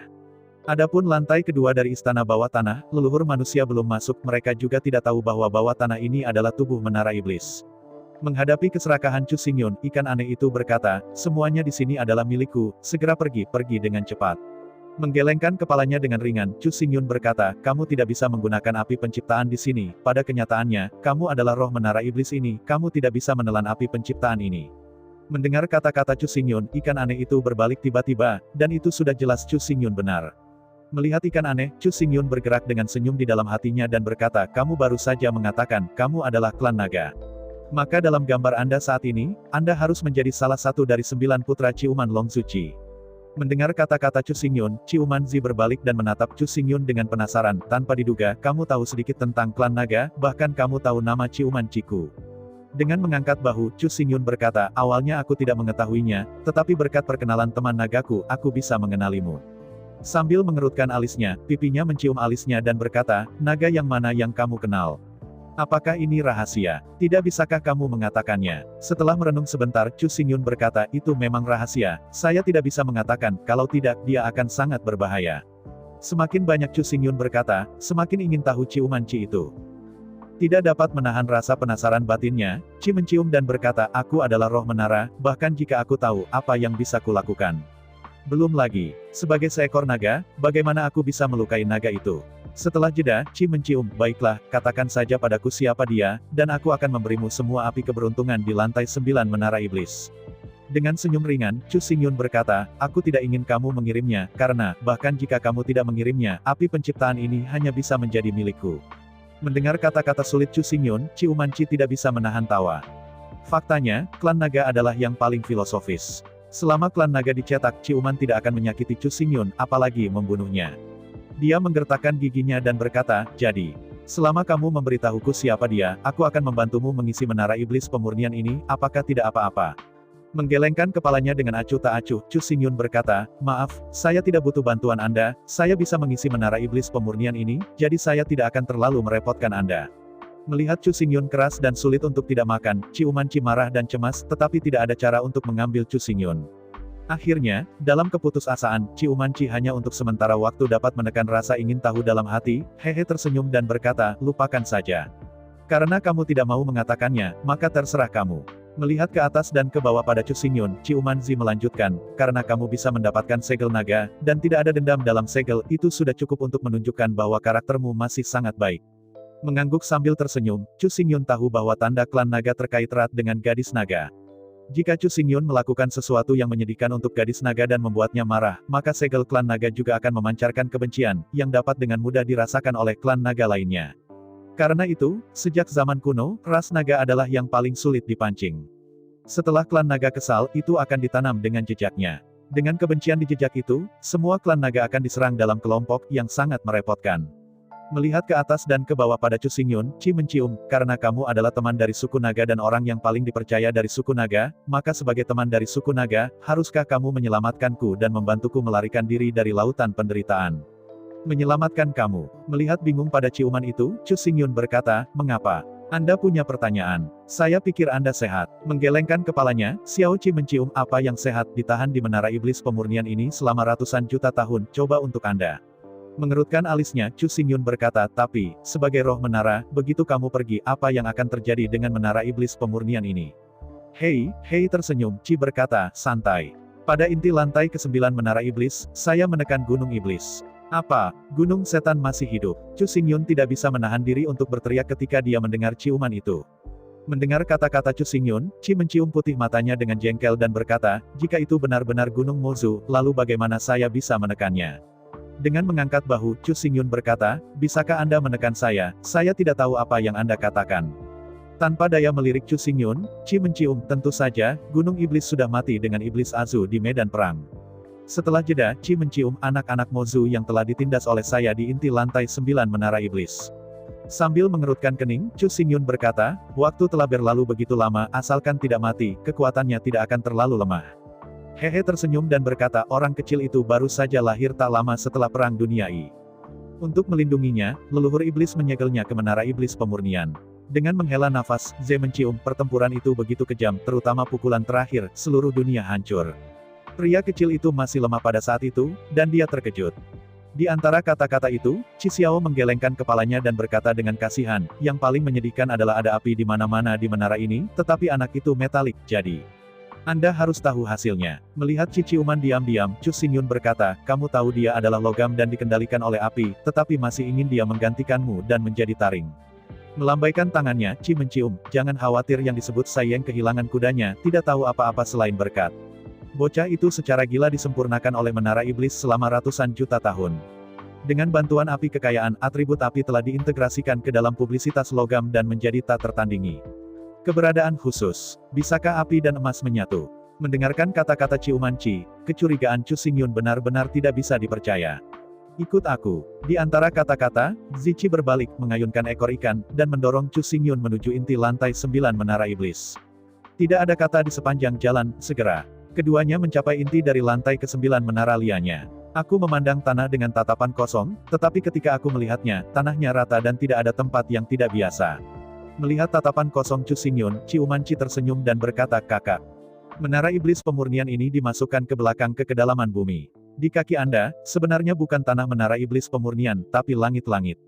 Adapun lantai kedua dari istana bawah tanah, leluhur manusia belum masuk, mereka juga tidak tahu bahwa bawah tanah ini adalah tubuh menara iblis. Menghadapi keserakahan Chu Xingyun, ikan aneh itu berkata, semuanya di sini adalah milikku, segera pergi dengan cepat. Menggelengkan kepalanya dengan ringan, Chu Xingyun berkata, kamu tidak bisa menggunakan api penciptaan di sini, pada kenyataannya, kamu adalah roh menara iblis ini, kamu tidak bisa menelan api penciptaan ini. Mendengar kata-kata Chu Xingyun, ikan aneh itu berbalik tiba-tiba, dan itu sudah jelas Chu Xingyun benar. Melihat ikan aneh, Chu Xingyun bergerak dengan senyum di dalam hatinya dan berkata, kamu baru saja mengatakan, kamu adalah klan naga. Maka dalam gambar Anda saat ini, Anda harus menjadi salah satu dari 9 putra Ciuman Longzuci. Mendengar kata-kata Chu Xingyun, Ciuman Zi berbalik dan menatap Chu Xingyun dengan penasaran, tanpa diduga, kamu tahu sedikit tentang klan naga, bahkan kamu tahu nama Ciuman Ciku. Dengan mengangkat bahu, Chu Xingyun berkata, awalnya aku tidak mengetahuinya, tetapi berkat perkenalan teman nagaku, aku bisa mengenalimu. Sambil mengerutkan alisnya, pipinya mencium alisnya dan berkata, naga yang mana yang kamu kenal? Apakah ini rahasia? Tidak bisakah kamu mengatakannya? Setelah merenung sebentar, Chu Xingyun berkata, itu memang rahasia, saya tidak bisa mengatakan, kalau tidak, dia akan sangat berbahaya. Semakin banyak Chu Xingyun berkata, semakin ingin tahu Ciuman Ci itu. Tidak dapat menahan rasa penasaran batinnya, Ci mencium dan berkata, aku adalah roh menara, bahkan jika aku tahu, apa yang bisa kulakukan. Belum lagi, sebagai seekor naga, bagaimana aku bisa melukai naga itu? Setelah jeda, Ci mencium, baiklah, katakan saja padaku siapa dia, dan aku akan memberimu semua api keberuntungan di lantai 9 menara iblis. Dengan senyum ringan, Chu Xingyun berkata, aku tidak ingin kamu mengirimnya, karena, bahkan jika kamu tidak mengirimnya, api penciptaan ini hanya bisa menjadi milikku. Mendengar kata-kata sulit Chu Xingyun, Ciuman Ci tidak bisa menahan tawa. Faktanya, klan naga adalah yang paling filosofis. Selama klan naga dicetak, Ciuman tidak akan menyakiti Chu Xingyun, apalagi membunuhnya. Dia menggertakkan giginya dan berkata, jadi, selama kamu memberitahuku siapa dia, aku akan membantumu mengisi menara iblis pemurnian ini, apakah tidak apa-apa? Menggelengkan kepalanya dengan acuh tak acuh, Chu Xingyun berkata, maaf, saya tidak butuh bantuan Anda, saya bisa mengisi menara iblis pemurnian ini, jadi saya tidak akan terlalu merepotkan Anda. Melihat Chu Xingyun keras dan sulit untuk tidak makan, Ciuman Ci marah dan cemas, tetapi tidak ada cara untuk mengambil Chu Xingyun. Akhirnya, dalam keputusasaan, Ciuman Ci hanya untuk sementara waktu dapat menekan rasa ingin tahu dalam hati, hehe tersenyum dan berkata, lupakan saja. Karena kamu tidak mau mengatakannya, maka terserah kamu. Melihat ke atas dan ke bawah pada Chu Xingyun, Ciuman Zi melanjutkan, karena kamu bisa mendapatkan segel naga, dan tidak ada dendam dalam segel, itu sudah cukup untuk menunjukkan bahwa karaktermu masih sangat baik. Mengangguk sambil tersenyum, Chu Xingyun tahu bahwa tanda klan naga terkait erat dengan gadis naga. Jika Chu Xingyun melakukan sesuatu yang menyedihkan untuk gadis naga dan membuatnya marah, maka segel klan naga juga akan memancarkan kebencian, yang dapat dengan mudah dirasakan oleh klan naga lainnya. Karena itu, sejak zaman kuno, ras naga adalah yang paling sulit dipancing. Setelah klan naga kesal, itu akan ditanam dengan jejaknya. Dengan kebencian di jejak itu, semua klan naga akan diserang dalam kelompok, yang sangat merepotkan. Melihat ke atas dan ke bawah pada Chu Xingyun, Ci mencium, karena kamu adalah teman dari suku naga dan orang yang paling dipercaya dari suku naga, maka sebagai teman dari suku naga, haruskah kamu menyelamatkanku dan membantuku melarikan diri dari lautan penderitaan? Menyelamatkan kamu. Melihat bingung pada ciuman itu, Chu Xingyun berkata, mengapa? Anda punya pertanyaan. Saya pikir Anda sehat. Menggelengkan kepalanya, Xiao Qi mencium apa yang sehat ditahan di menara iblis pemurnian ini selama ratusan juta tahun, coba untuk Anda. Mengerutkan alisnya, Chu Xingyun berkata, tapi, sebagai roh menara, begitu kamu pergi, apa yang akan terjadi dengan menara iblis pemurnian ini? Hei tersenyum, Qi berkata, santai. Pada inti lantai ke-9 menara iblis, saya menekan gunung iblis. Apa? Gunung setan masih hidup. Chu Xingyun tidak bisa menahan diri untuk berteriak ketika dia mendengar ciuman itu. Mendengar kata-kata Chu Xingyun, Qi mencium putih matanya dengan jengkel dan berkata, jika itu benar-benar Gunung Mozu, lalu bagaimana saya bisa menekannya? Dengan mengangkat bahu, Chu Xingyun berkata, bisakah Anda menekan saya? Saya tidak tahu apa yang Anda katakan. Tanpa daya melirik Chu Xingyun, Qi mencium, tentu saja, Gunung Iblis sudah mati dengan Iblis Azu di medan perang. Setelah jeda, Qi mencium anak-anak Mozu yang telah ditindas oleh saya di inti lantai 9 menara iblis. Sambil mengerutkan kening, Chu Xingyun berkata, waktu telah berlalu begitu lama, asalkan tidak mati, kekuatannya tidak akan terlalu lemah. Hehe tersenyum dan berkata, orang kecil itu baru saja lahir tak lama setelah Perang Dunia I. Untuk melindunginya, leluhur iblis menyegelnya ke menara iblis pemurnian. Dengan menghela nafas, Ze mencium, pertempuran itu begitu kejam, terutama pukulan terakhir, seluruh dunia hancur. Pria kecil itu masih lemah pada saat itu, dan dia terkejut. Di antara kata-kata itu, Qi Xiao menggelengkan kepalanya dan berkata dengan kasihan, yang paling menyedihkan adalah ada api di mana-mana di menara ini, tetapi anak itu metalik, jadi. Anda harus tahu hasilnya. Melihat ciuman diam-diam, Chu Xingyun berkata, kamu tahu dia adalah logam dan dikendalikan oleh api, tetapi masih ingin dia menggantikanmu dan menjadi taring. Melambaikan tangannya, Qi mencium, jangan khawatir yang disebut Saiyang kehilangan kudanya, tidak tahu apa-apa selain berkat. Bocah itu secara gila disempurnakan oleh menara iblis selama ratusan juta tahun. Dengan bantuan api kekayaan, atribut api telah diintegrasikan ke dalam publisitas logam dan menjadi tak tertandingi. Keberadaan khusus. Bisakah api dan emas menyatu? Mendengarkan kata-kata ciuman Qi, kecurigaan Chu Xingyun benar-benar tidak bisa dipercaya. Ikut aku. Di antara kata-kata, Zici berbalik, mengayunkan ekor ikan, dan mendorong Chu Xingyun menuju inti lantai 9 menara iblis. Tidak ada kata di sepanjang jalan, segera. Keduanya mencapai inti dari lantai ke-9 menara lianya. Aku memandang tanah dengan tatapan kosong, tetapi ketika aku melihatnya, tanahnya rata dan tidak ada tempat yang tidak biasa. Melihat tatapan kosong Chu Xingyun, Ciuman Qi tersenyum dan berkata, kakak. Menara iblis pemurnian ini dimasukkan ke belakang ke kedalaman bumi. Di kaki Anda, sebenarnya bukan tanah menara iblis pemurnian, tapi langit-langit.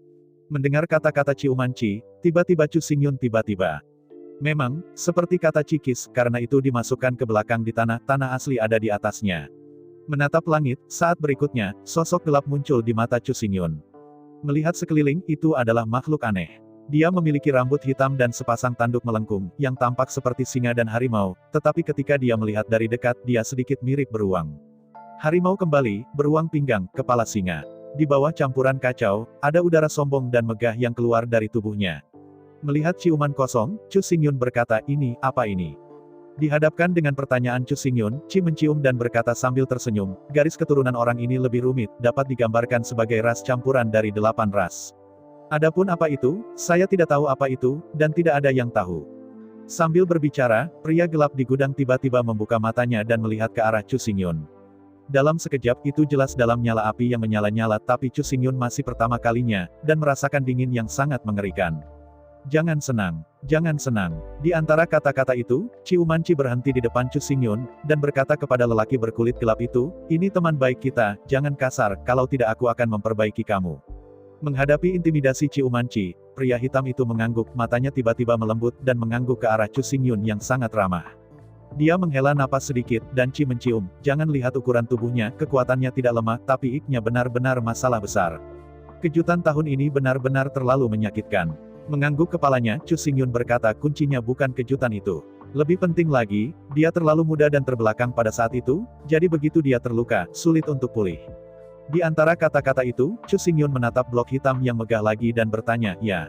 Mendengar kata-kata Ciuman Qi, tiba-tiba Chu Xingyun tiba-tiba. Memang, seperti kata Cikis, karena itu dimasukkan ke belakang di tanah asli ada di atasnya. Menatap langit, saat berikutnya, sosok gelap muncul di mata Chu Xingyun. Melihat sekeliling, itu adalah makhluk aneh. Dia memiliki rambut hitam dan sepasang tanduk melengkung, yang tampak seperti singa dan harimau, tetapi ketika dia melihat dari dekat, dia sedikit mirip beruang. Harimau kembali, beruang pinggang, kepala singa. Di bawah campuran kacau, ada udara sombong dan megah yang keluar dari tubuhnya. Melihat ciuman kosong, Chu Xingyun berkata, ini, apa ini? Dihadapkan dengan pertanyaan Chu Xingyun, Qi mencium dan berkata sambil tersenyum, garis keturunan orang ini lebih rumit, dapat digambarkan sebagai ras campuran dari 8 ras. Adapun apa itu, saya tidak tahu apa itu, dan tidak ada yang tahu. Sambil berbicara, pria gelap di gudang tiba-tiba membuka matanya dan melihat ke arah Chu Xingyun. Dalam sekejap itu jelas dalam nyala api yang menyala-nyala tapi Chu Xingyun masih pertama kalinya, dan merasakan dingin yang sangat mengerikan. Jangan senang, jangan senang. Di antara kata-kata itu, Ciuman Qi berhenti di depan Chu Xingyun, dan berkata kepada lelaki berkulit gelap itu, ini teman baik kita, jangan kasar, kalau tidak aku akan memperbaiki kamu. Menghadapi intimidasi Ciuman Qi, pria hitam itu mengangguk, matanya tiba-tiba melembut dan mengangguk ke arah Chu Xingyun yang sangat ramah. Dia menghela napas sedikit, dan Qi mencium, jangan lihat ukuran tubuhnya, kekuatannya tidak lemah, tapi iknya benar-benar masalah besar. Kejutan tahun ini benar-benar terlalu menyakitkan. Mengangguk kepalanya, Chu Xingyun berkata kuncinya bukan kejutan itu. Lebih penting lagi, dia terlalu muda dan terbelakang pada saat itu, jadi begitu dia terluka, sulit untuk pulih. Di antara kata-kata itu, Chu Xingyun menatap blok hitam yang megah lagi dan bertanya, ya.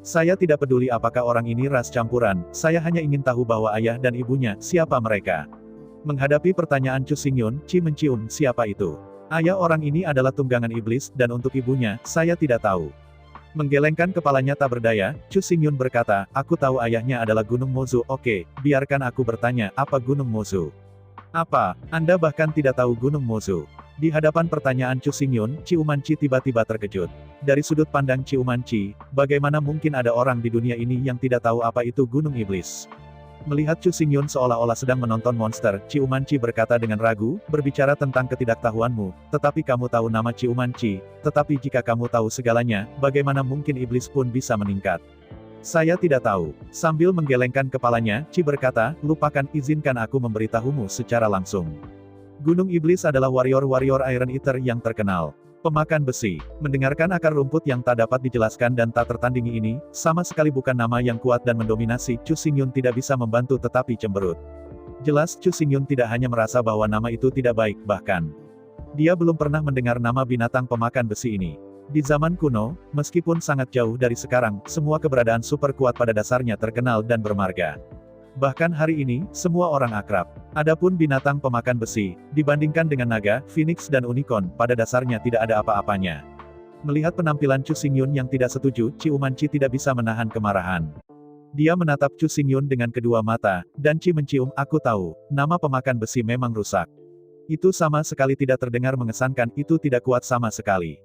Saya tidak peduli apakah orang ini ras campuran, saya hanya ingin tahu bahwa ayah dan ibunya, siapa mereka. Menghadapi pertanyaan Chu Xingyun, Qi mencium, siapa itu? Ayah orang ini adalah tunggangan iblis, dan untuk ibunya, saya tidak tahu. Menggelengkan kepalanya tak berdaya, Chu Xingyun berkata, aku tahu ayahnya adalah Gunung Mozu, oke, biarkan aku bertanya, apa Gunung Mozu? Apa, Anda bahkan tidak tahu Gunung Mozu? Di hadapan pertanyaan Chu Xingyun, Ci Umanci tiba-tiba terkejut. Dari sudut pandang Ci Umanci, bagaimana mungkin ada orang di dunia ini yang tidak tahu apa itu Gunung Iblis? Melihat Chu Xingyun seolah-olah sedang menonton monster, Ci Umanci berkata dengan ragu, berbicara tentang ketidaktahuanmu, tetapi kamu tahu nama Ci Umanci, tetapi jika kamu tahu segalanya, bagaimana mungkin iblis pun bisa meningkat? Saya tidak tahu. Sambil menggelengkan kepalanya, Ci berkata, lupakan, izinkan aku memberitahumu secara langsung. Gunung Iblis adalah warrior-warrior Iron Eater yang terkenal. Pemakan besi. Mendengarkan akar rumput yang tak dapat dijelaskan dan tak tertandingi ini, sama sekali bukan nama yang kuat dan mendominasi, Chu Xingyun tidak bisa membantu tetapi cemberut. Jelas Chu Xingyun tidak hanya merasa bahwa nama itu tidak baik, bahkan dia belum pernah mendengar nama binatang pemakan besi ini. Di zaman kuno, meskipun sangat jauh dari sekarang, semua keberadaan super kuat pada dasarnya terkenal dan bermarga. Bahkan hari ini, semua orang akrab. Adapun binatang pemakan besi, dibandingkan dengan naga, phoenix dan unicorn, pada dasarnya tidak ada apa-apanya. Melihat penampilan Chu Xingyun yang tidak setuju, Ci Umanci tidak bisa menahan kemarahan. Dia menatap Chu Xingyun dengan kedua mata, dan Ci mencium, aku tahu, nama pemakan besi memang rusak. Itu sama sekali tidak terdengar mengesankan, itu tidak kuat sama sekali.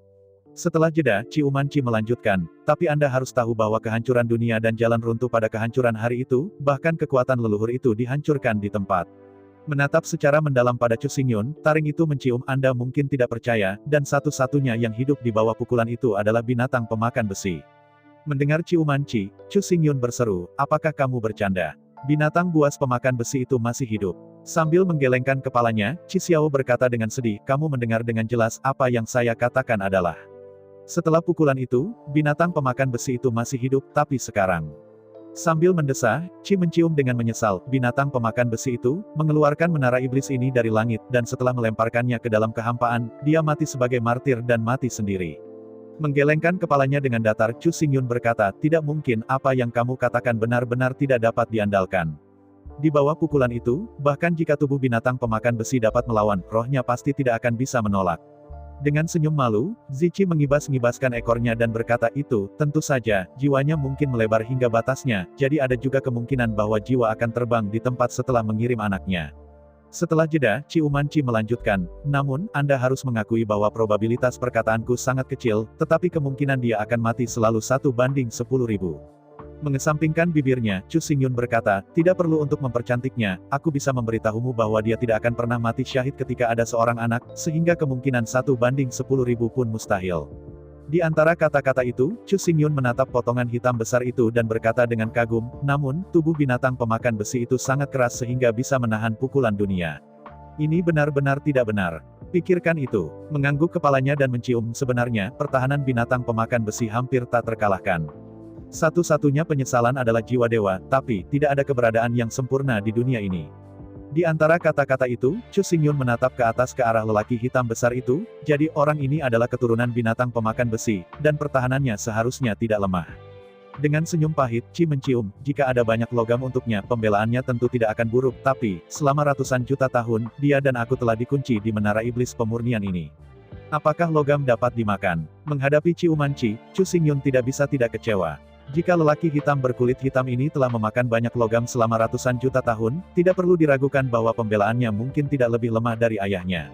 Setelah jeda, Ci Umanci melanjutkan, tapi Anda harus tahu bahwa kehancuran dunia dan jalan runtuh pada kehancuran hari itu, bahkan kekuatan leluhur itu dihancurkan di tempat. Menatap secara mendalam pada Chu Xingyun, taring itu mencium, Anda mungkin tidak percaya, dan satu-satunya yang hidup di bawah pukulan itu adalah binatang pemakan besi. Mendengar Ci Umanci, Chu Xingyun berseru, apakah kamu bercanda? Binatang buas pemakan besi itu masih hidup. Sambil menggelengkan kepalanya, Ci Xiao berkata dengan sedih, kamu mendengar dengan jelas, apa yang saya katakan adalah. Setelah pukulan itu, binatang pemakan besi itu masih hidup, tapi sekarang. Sambil mendesah, Ci mencium dengan menyesal, binatang pemakan besi itu, mengeluarkan menara iblis ini dari langit, dan setelah melemparkannya ke dalam kehampaan, dia mati sebagai martir dan mati sendiri. Menggelengkan kepalanya dengan datar, Chu Xingyun berkata, tidak mungkin, apa yang kamu katakan benar-benar tidak dapat diandalkan. Di bawah pukulan itu, bahkan jika tubuh binatang pemakan besi dapat melawan, rohnya pasti tidak akan bisa menolak. Dengan senyum malu, Zichi mengibas-ngibaskan ekornya dan berkata itu, tentu saja, jiwanya mungkin melebar hingga batasnya, jadi ada juga kemungkinan bahwa jiwa akan terbang di tempat setelah mengirim anaknya. Setelah jeda, Ci Umanci melanjutkan, namun, Anda harus mengakui bahwa probabilitas perkataanku sangat kecil, tetapi kemungkinan dia akan mati selalu 1:10.000. Mengesampingkan bibirnya, Chu Xingyun berkata, tidak perlu untuk mempercantiknya, aku bisa memberitahumu bahwa dia tidak akan pernah mati syahid ketika ada seorang anak, sehingga kemungkinan 1:10.000 pun mustahil. Di antara kata-kata itu, Chu Xingyun menatap potongan hitam besar itu dan berkata dengan kagum, namun, tubuh binatang pemakan besi itu sangat keras sehingga bisa menahan pukulan dunia. Ini benar-benar tidak benar. Pikirkan itu. Mengangguk kepalanya dan mencium, sebenarnya, pertahanan binatang pemakan besi hampir tak terkalahkan. Satu-satunya penyesalan adalah jiwa dewa, tapi, tidak ada keberadaan yang sempurna di dunia ini. Di antara kata-kata itu, Chu Xingyun menatap ke atas ke arah lelaki hitam besar itu, jadi orang ini adalah keturunan binatang pemakan besi, dan pertahanannya seharusnya tidak lemah. Dengan senyum pahit, Ci mencium, jika ada banyak logam untuknya, pembelaannya tentu tidak akan buruk, tapi, selama ratusan juta tahun, dia dan aku telah dikunci di menara iblis pemurnian ini. Apakah logam dapat dimakan? Menghadapi Ci Umanci, Chu Xingyun tidak bisa tidak kecewa. Jika lelaki hitam berkulit hitam ini telah memakan banyak logam selama ratusan juta tahun, tidak perlu diragukan bahwa pembelaannya mungkin tidak lebih lemah dari ayahnya.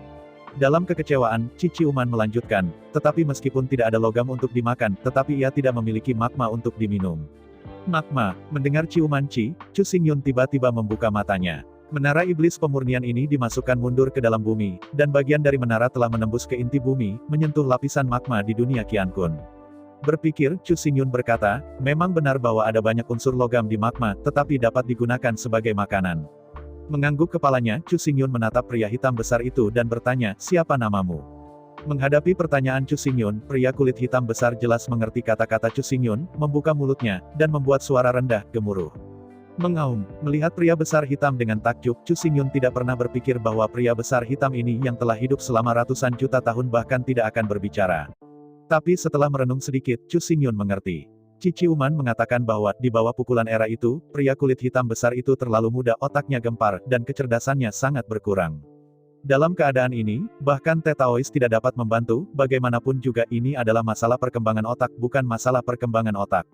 Dalam kekecewaan, Ci Ciuman melanjutkan, tetapi meskipun tidak ada logam untuk dimakan, tetapi ia tidak memiliki magma untuk diminum. Magma, mendengar Ci Umanci, Chu Xingyun tiba-tiba membuka matanya. Menara iblis pemurnian ini dimasukkan mundur ke dalam bumi, dan bagian dari menara telah menembus ke inti bumi, menyentuh lapisan magma di dunia Qiankun. Berpikir, Chu Xingyun berkata, memang benar bahwa ada banyak unsur logam di magma, tetapi dapat digunakan sebagai makanan. Mengangguk kepalanya, Chu Xingyun menatap pria hitam besar itu dan bertanya, siapa namamu? Menghadapi pertanyaan Chu Xingyun, pria kulit hitam besar jelas mengerti kata-kata Chu Xingyun, membuka mulutnya, dan membuat suara rendah, gemuruh. Mengaum, melihat pria besar hitam dengan takjub, Chu Xingyun tidak pernah berpikir bahwa pria besar hitam ini yang telah hidup selama ratusan juta tahun bahkan tidak akan berbicara. Tapi setelah merenung sedikit, Chu Xingyun mengerti. Ci Ciuman mengatakan bahwa, di bawah pukulan era itu, pria kulit hitam besar itu terlalu muda, otaknya gempar, dan kecerdasannya sangat berkurang. Dalam keadaan ini, bahkan Tetaois tidak dapat membantu, bagaimanapun juga ini adalah masalah perkembangan otak bukan masalah perkembangan otak.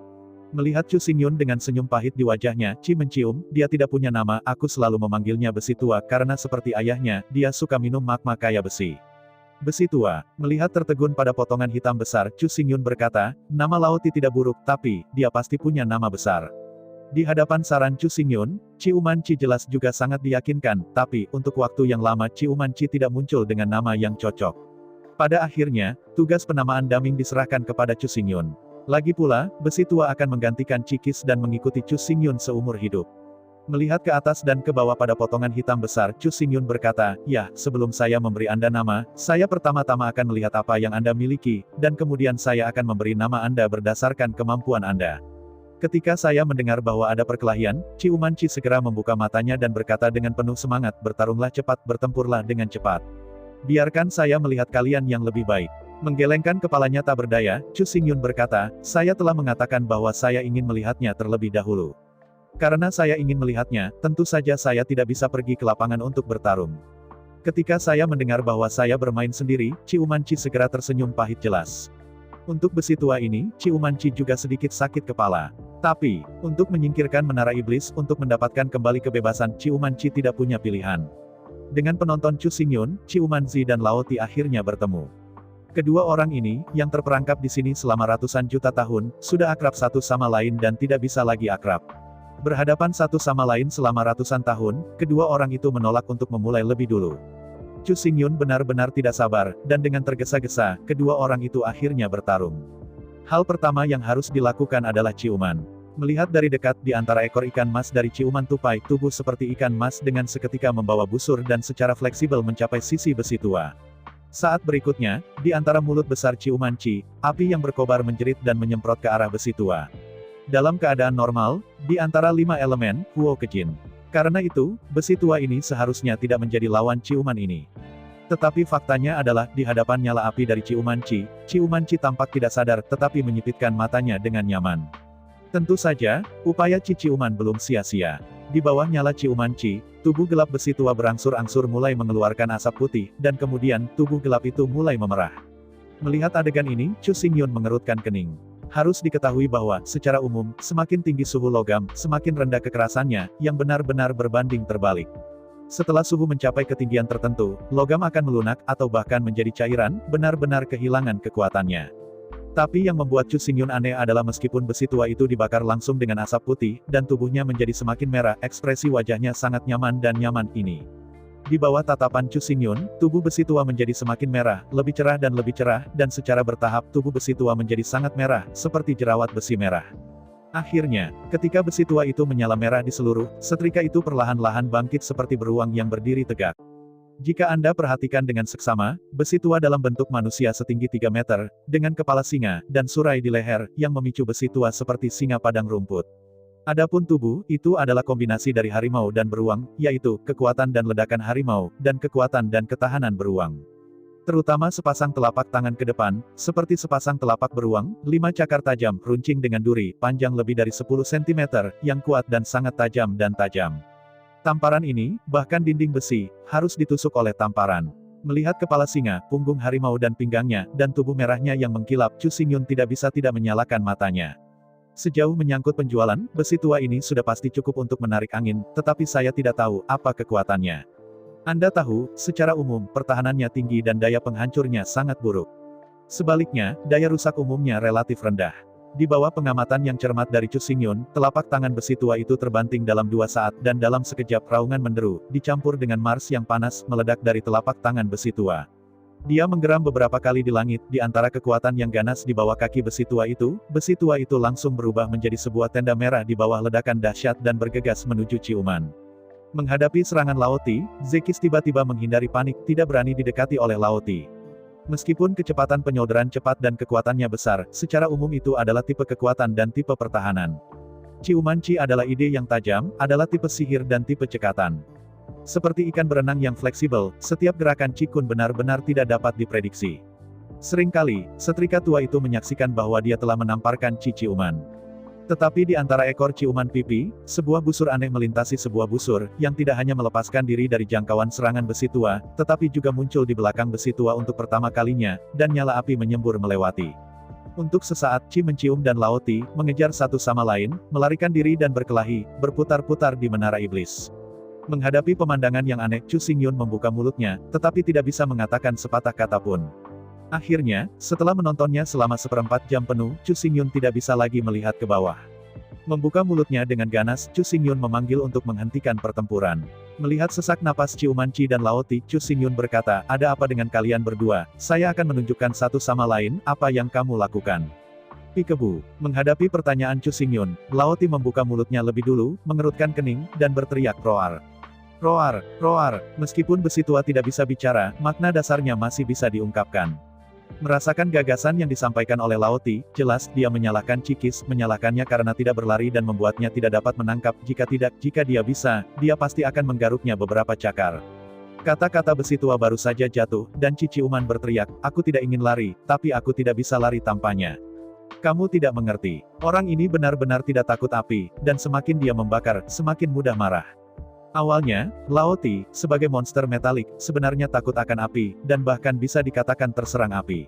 Melihat Chu Xingyun dengan senyum pahit di wajahnya, Ci mencium, dia tidak punya nama, aku selalu memanggilnya besi tua karena seperti ayahnya, dia suka minum magma kaya besi. Besi tua, melihat tertegun pada potongan hitam besar, Chu Xingyun berkata, nama Laoti tidak buruk, tapi, dia pasti punya nama besar. Di hadapan saran Chu Xingyun, Ciu Manci jelas juga sangat diyakinkan, tapi, untuk waktu yang lama Ciu Manci tidak muncul dengan nama yang cocok. Pada akhirnya, tugas penamaan Daming diserahkan kepada Chu Xingyun. Lagi pula, besi tua akan menggantikan Cikis dan mengikuti Chu Xingyun seumur hidup. Melihat ke atas dan ke bawah pada potongan hitam besar, Chu Xingyun berkata, ya, sebelum saya memberi Anda nama, saya pertama-tama akan melihat apa yang Anda miliki, dan kemudian saya akan memberi nama Anda berdasarkan kemampuan Anda. Ketika saya mendengar bahwa ada perkelahian, Ciu Manci segera membuka matanya dan berkata dengan penuh semangat, bertarunglah cepat, bertempurlah dengan cepat. Biarkan saya melihat kalian yang lebih baik. Menggelengkan kepalanya tak berdaya, Chu Xingyun berkata, saya telah mengatakan bahwa saya ingin melihatnya terlebih dahulu. Karena saya ingin melihatnya, tentu saja saya tidak bisa pergi ke lapangan untuk bertarung. Ketika saya mendengar bahwa saya bermain sendiri, Ciu Manci segera tersenyum pahit jelas. Untuk besi tua ini, Ciu Manci juga sedikit sakit kepala. Tapi, untuk menyingkirkan menara iblis, untuk mendapatkan kembali kebebasan, Ciu Manci tidak punya pilihan. Dengan penonton Chu Xingyun, Ciu Manzi dan Laoti akhirnya bertemu. Kedua orang ini, yang terperangkap di sini selama ratusan juta tahun, sudah akrab satu sama lain dan tidak bisa lagi akrab. Berhadapan satu sama lain selama ratusan tahun, kedua orang itu menolak untuk memulai lebih dulu. Chu Xingyun benar-benar tidak sabar, dan dengan tergesa-gesa, kedua orang itu akhirnya bertarung. Hal pertama yang harus dilakukan adalah ciuman. Melihat dari dekat di antara ekor ikan mas dari ciuman tupai, tubuh seperti ikan mas dengan seketika membawa busur dan secara fleksibel mencapai sisi besi tua. Saat berikutnya, di antara mulut besar Ciu Manci, api yang berkobar menjerit dan menyemprot ke arah besi tua. Dalam keadaan normal, di antara 5 elemen, Huo Kejin. Karena itu, besi tua ini seharusnya tidak menjadi lawan ciuman ini. Tetapi faktanya adalah, di hadapan nyala api dari Ciu Manci tampak tidak sadar, tetapi menyipitkan matanya dengan nyaman. Tentu saja, upaya Ciuman belum sia-sia. Di bawah nyala Ciu Manci, tubuh gelap besi tua berangsur-angsur mulai mengeluarkan asap putih, dan kemudian, tubuh gelap itu mulai memerah. Melihat adegan ini, Chu Xingyun mengerutkan kening. Harus diketahui bahwa, secara umum, semakin tinggi suhu logam, semakin rendah kekerasannya, yang benar-benar berbanding terbalik. Setelah suhu mencapai ketinggian tertentu, logam akan melunak, atau bahkan menjadi cairan, benar-benar kehilangan kekuatannya. Tapi yang membuat Chu Xingyun aneh adalah meskipun besi tua itu dibakar langsung dengan asap putih, dan tubuhnya menjadi semakin merah, ekspresi wajahnya sangat nyaman dan nyaman ini. Di bawah tatapan Chu Xingyun, tubuh besi tua menjadi semakin merah, lebih cerah, dan secara bertahap tubuh besi tua menjadi sangat merah, seperti jerawat besi merah. Akhirnya, ketika besi tua itu menyala merah di seluruh, setrika itu perlahan-lahan bangkit seperti beruang yang berdiri tegak. Jika Anda perhatikan dengan seksama, besi tua dalam bentuk manusia setinggi 3 meter, dengan kepala singa, dan surai di leher, yang memicu besi tua seperti singa padang rumput. Adapun tubuh, itu adalah kombinasi dari harimau dan beruang, yaitu, kekuatan dan ledakan harimau, dan kekuatan dan ketahanan beruang. Terutama sepasang telapak tangan ke depan, seperti sepasang telapak beruang, 5 cakar tajam, runcing dengan duri, panjang lebih dari 10 cm, yang kuat dan sangat tajam dan tajam. Tamparan ini, bahkan dinding besi, harus ditusuk oleh tamparan. Melihat kepala singa, punggung harimau dan pinggangnya, dan tubuh merahnya yang mengkilap, Chu Xingyun tidak bisa tidak menyalakan matanya. Sejauh menyangkut penjualan, besi tua ini sudah pasti cukup untuk menarik angin, tetapi saya tidak tahu apa kekuatannya. Anda tahu, secara umum, pertahanannya tinggi dan daya penghancurnya sangat buruk. Sebaliknya, daya rusak umumnya relatif rendah. Di bawah pengamatan yang cermat dari Chu Xingyun, telapak tangan besi tua itu terbanting dalam 2 saat, dan dalam sekejap raungan menderu, dicampur dengan Mars yang panas, meledak dari telapak tangan besi tua. Dia menggeram beberapa kali di langit, di antara kekuatan yang ganas di bawah kaki besi tua itu langsung berubah menjadi sebuah tenda merah di bawah ledakan dahsyat dan bergegas menuju ciuman. Menghadapi serangan Laoti, Zekis tiba-tiba menghindari panik, tidak berani didekati oleh Laoti. Meskipun kecepatan penyodran cepat dan kekuatannya besar, secara umum itu adalah tipe kekuatan dan tipe pertahanan. Ciu Manci adalah ide yang tajam, adalah tipe sihir dan tipe cekatan. Seperti ikan berenang yang fleksibel, setiap gerakan Cikun benar-benar tidak dapat diprediksi. Seringkali, setrika tua itu menyaksikan bahwa dia telah menamparkan Ciuman. Tetapi di antara ekor ciuman pipi, sebuah busur aneh melintasi sebuah busur, yang tidak hanya melepaskan diri dari jangkauan serangan besi tua, tetapi juga muncul di belakang besi tua untuk pertama kalinya, dan nyala api menyembur melewati. Untuk sesaat, Ci mencium dan Laoti, mengejar satu sama lain, melarikan diri dan berkelahi, berputar-putar di menara iblis. Menghadapi pemandangan yang aneh, Chu Xingyun membuka mulutnya, tetapi tidak bisa mengatakan sepatah kata pun. Akhirnya, setelah menontonnya selama seperempat jam penuh, Chu Xingyun tidak bisa lagi melihat ke bawah. Membuka mulutnya dengan ganas, Chu Xingyun memanggil untuk menghentikan pertempuran. Melihat sesak napas Ciuman Ci dan Laoti, Chu Xingyun berkata, "Ada apa dengan kalian berdua? Saya akan menunjukkan satu sama lain, apa yang kamu lakukan." Pikebu. Menghadapi pertanyaan Chu Xingyun, Laoti membuka mulutnya lebih dulu, mengerutkan kening, dan berteriak roar. Roar, roar, meskipun besi tua tidak bisa bicara, makna dasarnya masih bisa diungkapkan. Merasakan gagasan yang disampaikan oleh Laoti, jelas dia menyalahkan Cikis, menyalahkannya karena tidak berlari dan membuatnya tidak dapat menangkap, jika dia bisa, dia pasti akan menggaruknya beberapa cakar. Kata-kata besi tua baru saja jatuh, dan Ciuman berteriak, "Aku tidak ingin lari, tapi aku tidak bisa lari tanpanya." Kamu tidak mengerti. Orang ini benar-benar tidak takut api, dan semakin dia membakar, semakin mudah marah. Awalnya, Laoti, sebagai monster metalik, sebenarnya takut akan api, dan bahkan bisa dikatakan terserang api.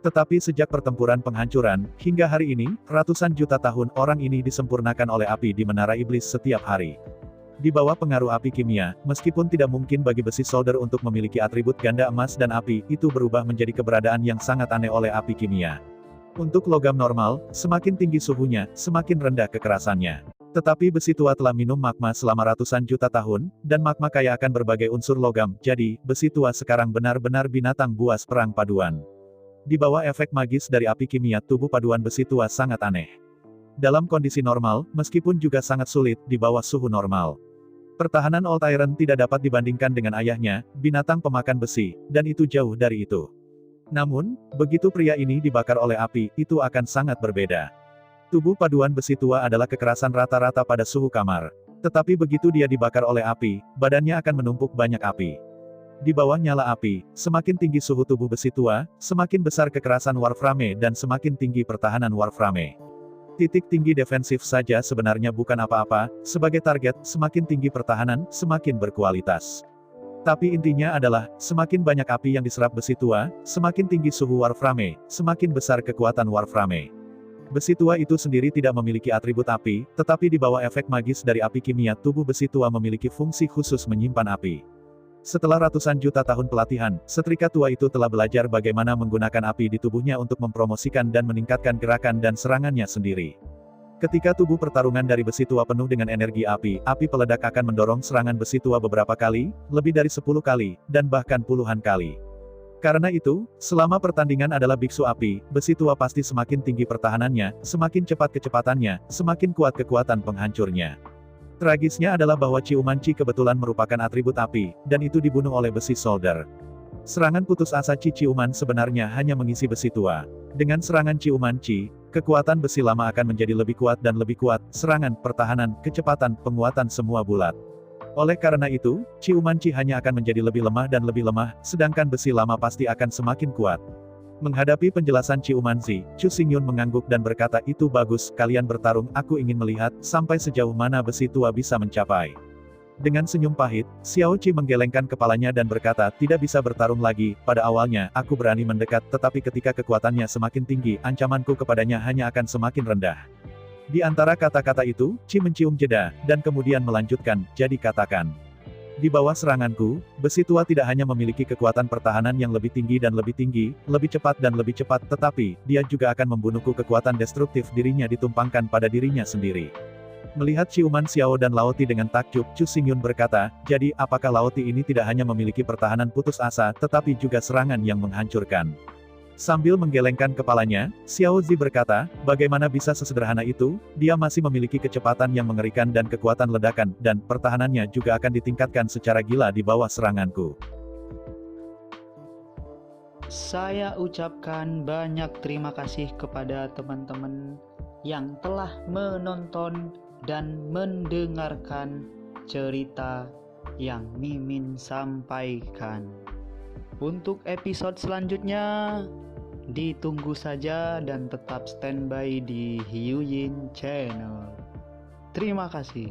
Tetapi sejak pertempuran penghancuran, hingga hari ini, ratusan juta tahun orang ini disempurnakan oleh api di Menara Iblis setiap hari. Di bawah pengaruh api kimia, meskipun tidak mungkin bagi besi solder untuk memiliki atribut ganda emas dan api, itu berubah menjadi keberadaan yang sangat aneh oleh api kimia. Untuk logam normal, semakin tinggi suhunya, semakin rendah kekerasannya. Tetapi besi tua telah minum magma selama ratusan juta tahun, dan magma kaya akan berbagai unsur logam, jadi, besi tua sekarang benar-benar binatang buas perang paduan. Di bawah efek magis dari api kimia, tubuh paduan besi tua sangat aneh. Dalam kondisi normal, meskipun juga sangat sulit, di bawah suhu normal. Pertahanan Old Iron tidak dapat dibandingkan dengan ayahnya, binatang pemakan besi, dan itu jauh dari itu. Namun, begitu pria ini dibakar oleh api, itu akan sangat berbeda. Tubuh paduan besi tua adalah kekerasan rata-rata pada suhu kamar. Tetapi begitu dia dibakar oleh api, badannya akan menumpuk banyak api. Di bawah nyala api, semakin tinggi suhu tubuh besi tua, semakin besar kekerasan Warframe dan semakin tinggi pertahanan Warframe. Titik tinggi defensif saja sebenarnya bukan apa-apa, sebagai target, semakin tinggi pertahanan, semakin berkualitas. Tapi intinya adalah, semakin banyak api yang diserap besi tua, semakin tinggi suhu Warframe, semakin besar kekuatan Warframe. Besi tua itu sendiri tidak memiliki atribut api, tetapi di bawah efek magis dari api kimia, tubuh besi tua memiliki fungsi khusus menyimpan api. Setelah ratusan juta tahun pelatihan, setrika tua itu telah belajar bagaimana menggunakan api di tubuhnya untuk mempromosikan dan meningkatkan gerakan dan serangannya sendiri. Ketika tubuh pertarungan dari besi tua penuh dengan energi api peledak akan mendorong serangan besi tua beberapa kali, lebih dari 10 kali, dan bahkan puluhan kali. Karena itu, selama pertandingan adalah biksu api, besi tua pasti semakin tinggi pertahanannya, semakin cepat kecepatannya, semakin kuat kekuatan penghancurnya. Tragisnya adalah bahwa Ciuman Ci kebetulan merupakan atribut api, dan itu dibunuh oleh besi solder. Serangan putus asa Ciuman sebenarnya hanya mengisi besi tua. Dengan serangan Ciuman Ci, kekuatan besi lama akan menjadi lebih kuat dan lebih kuat, serangan, pertahanan, kecepatan, penguatan semua bulat. Oleh karena itu, Ciuman Ci hanya akan menjadi lebih lemah dan lebih lemah, sedangkan besi lama pasti akan semakin kuat. Menghadapi penjelasan Ciuman Ci, Chu Xingyun mengangguk dan berkata, "Itu bagus, kalian bertarung, aku ingin melihat, sampai sejauh mana besi tua bisa mencapai." Dengan senyum pahit, Xiao Qi menggelengkan kepalanya dan berkata, "Tidak bisa bertarung lagi, pada awalnya, aku berani mendekat, tetapi ketika kekuatannya semakin tinggi, ancamanku kepadanya hanya akan semakin rendah." Di antara kata-kata itu, Qi mencium jeda, dan kemudian melanjutkan, "Jadi katakan, di bawah seranganku, besi tua tidak hanya memiliki kekuatan pertahanan yang lebih tinggi dan lebih tinggi, lebih cepat dan lebih cepat, tetapi, dia juga akan membunuhku." Kekuatan destruktif dirinya ditumpangkan pada dirinya sendiri. Melihat Ciuman Xiao dan Laoti dengan takjub, Chu Xingyun berkata, "Jadi, apakah Laoti ini tidak hanya memiliki pertahanan putus asa, tetapi juga serangan yang menghancurkan?" Sambil menggelengkan kepalanya, Xiao Zi berkata, "Bagaimana bisa sesederhana itu? Dia masih memiliki kecepatan yang mengerikan dan kekuatan ledakan, dan pertahanannya juga akan ditingkatkan secara gila di bawah seranganku." Saya ucapkan banyak terima kasih kepada teman-teman yang telah menonton dan mendengarkan cerita yang Mimin sampaikan. Untuk episode selanjutnya, ditunggu saja dan tetap standby di Hiu Yin Channel. Terima kasih.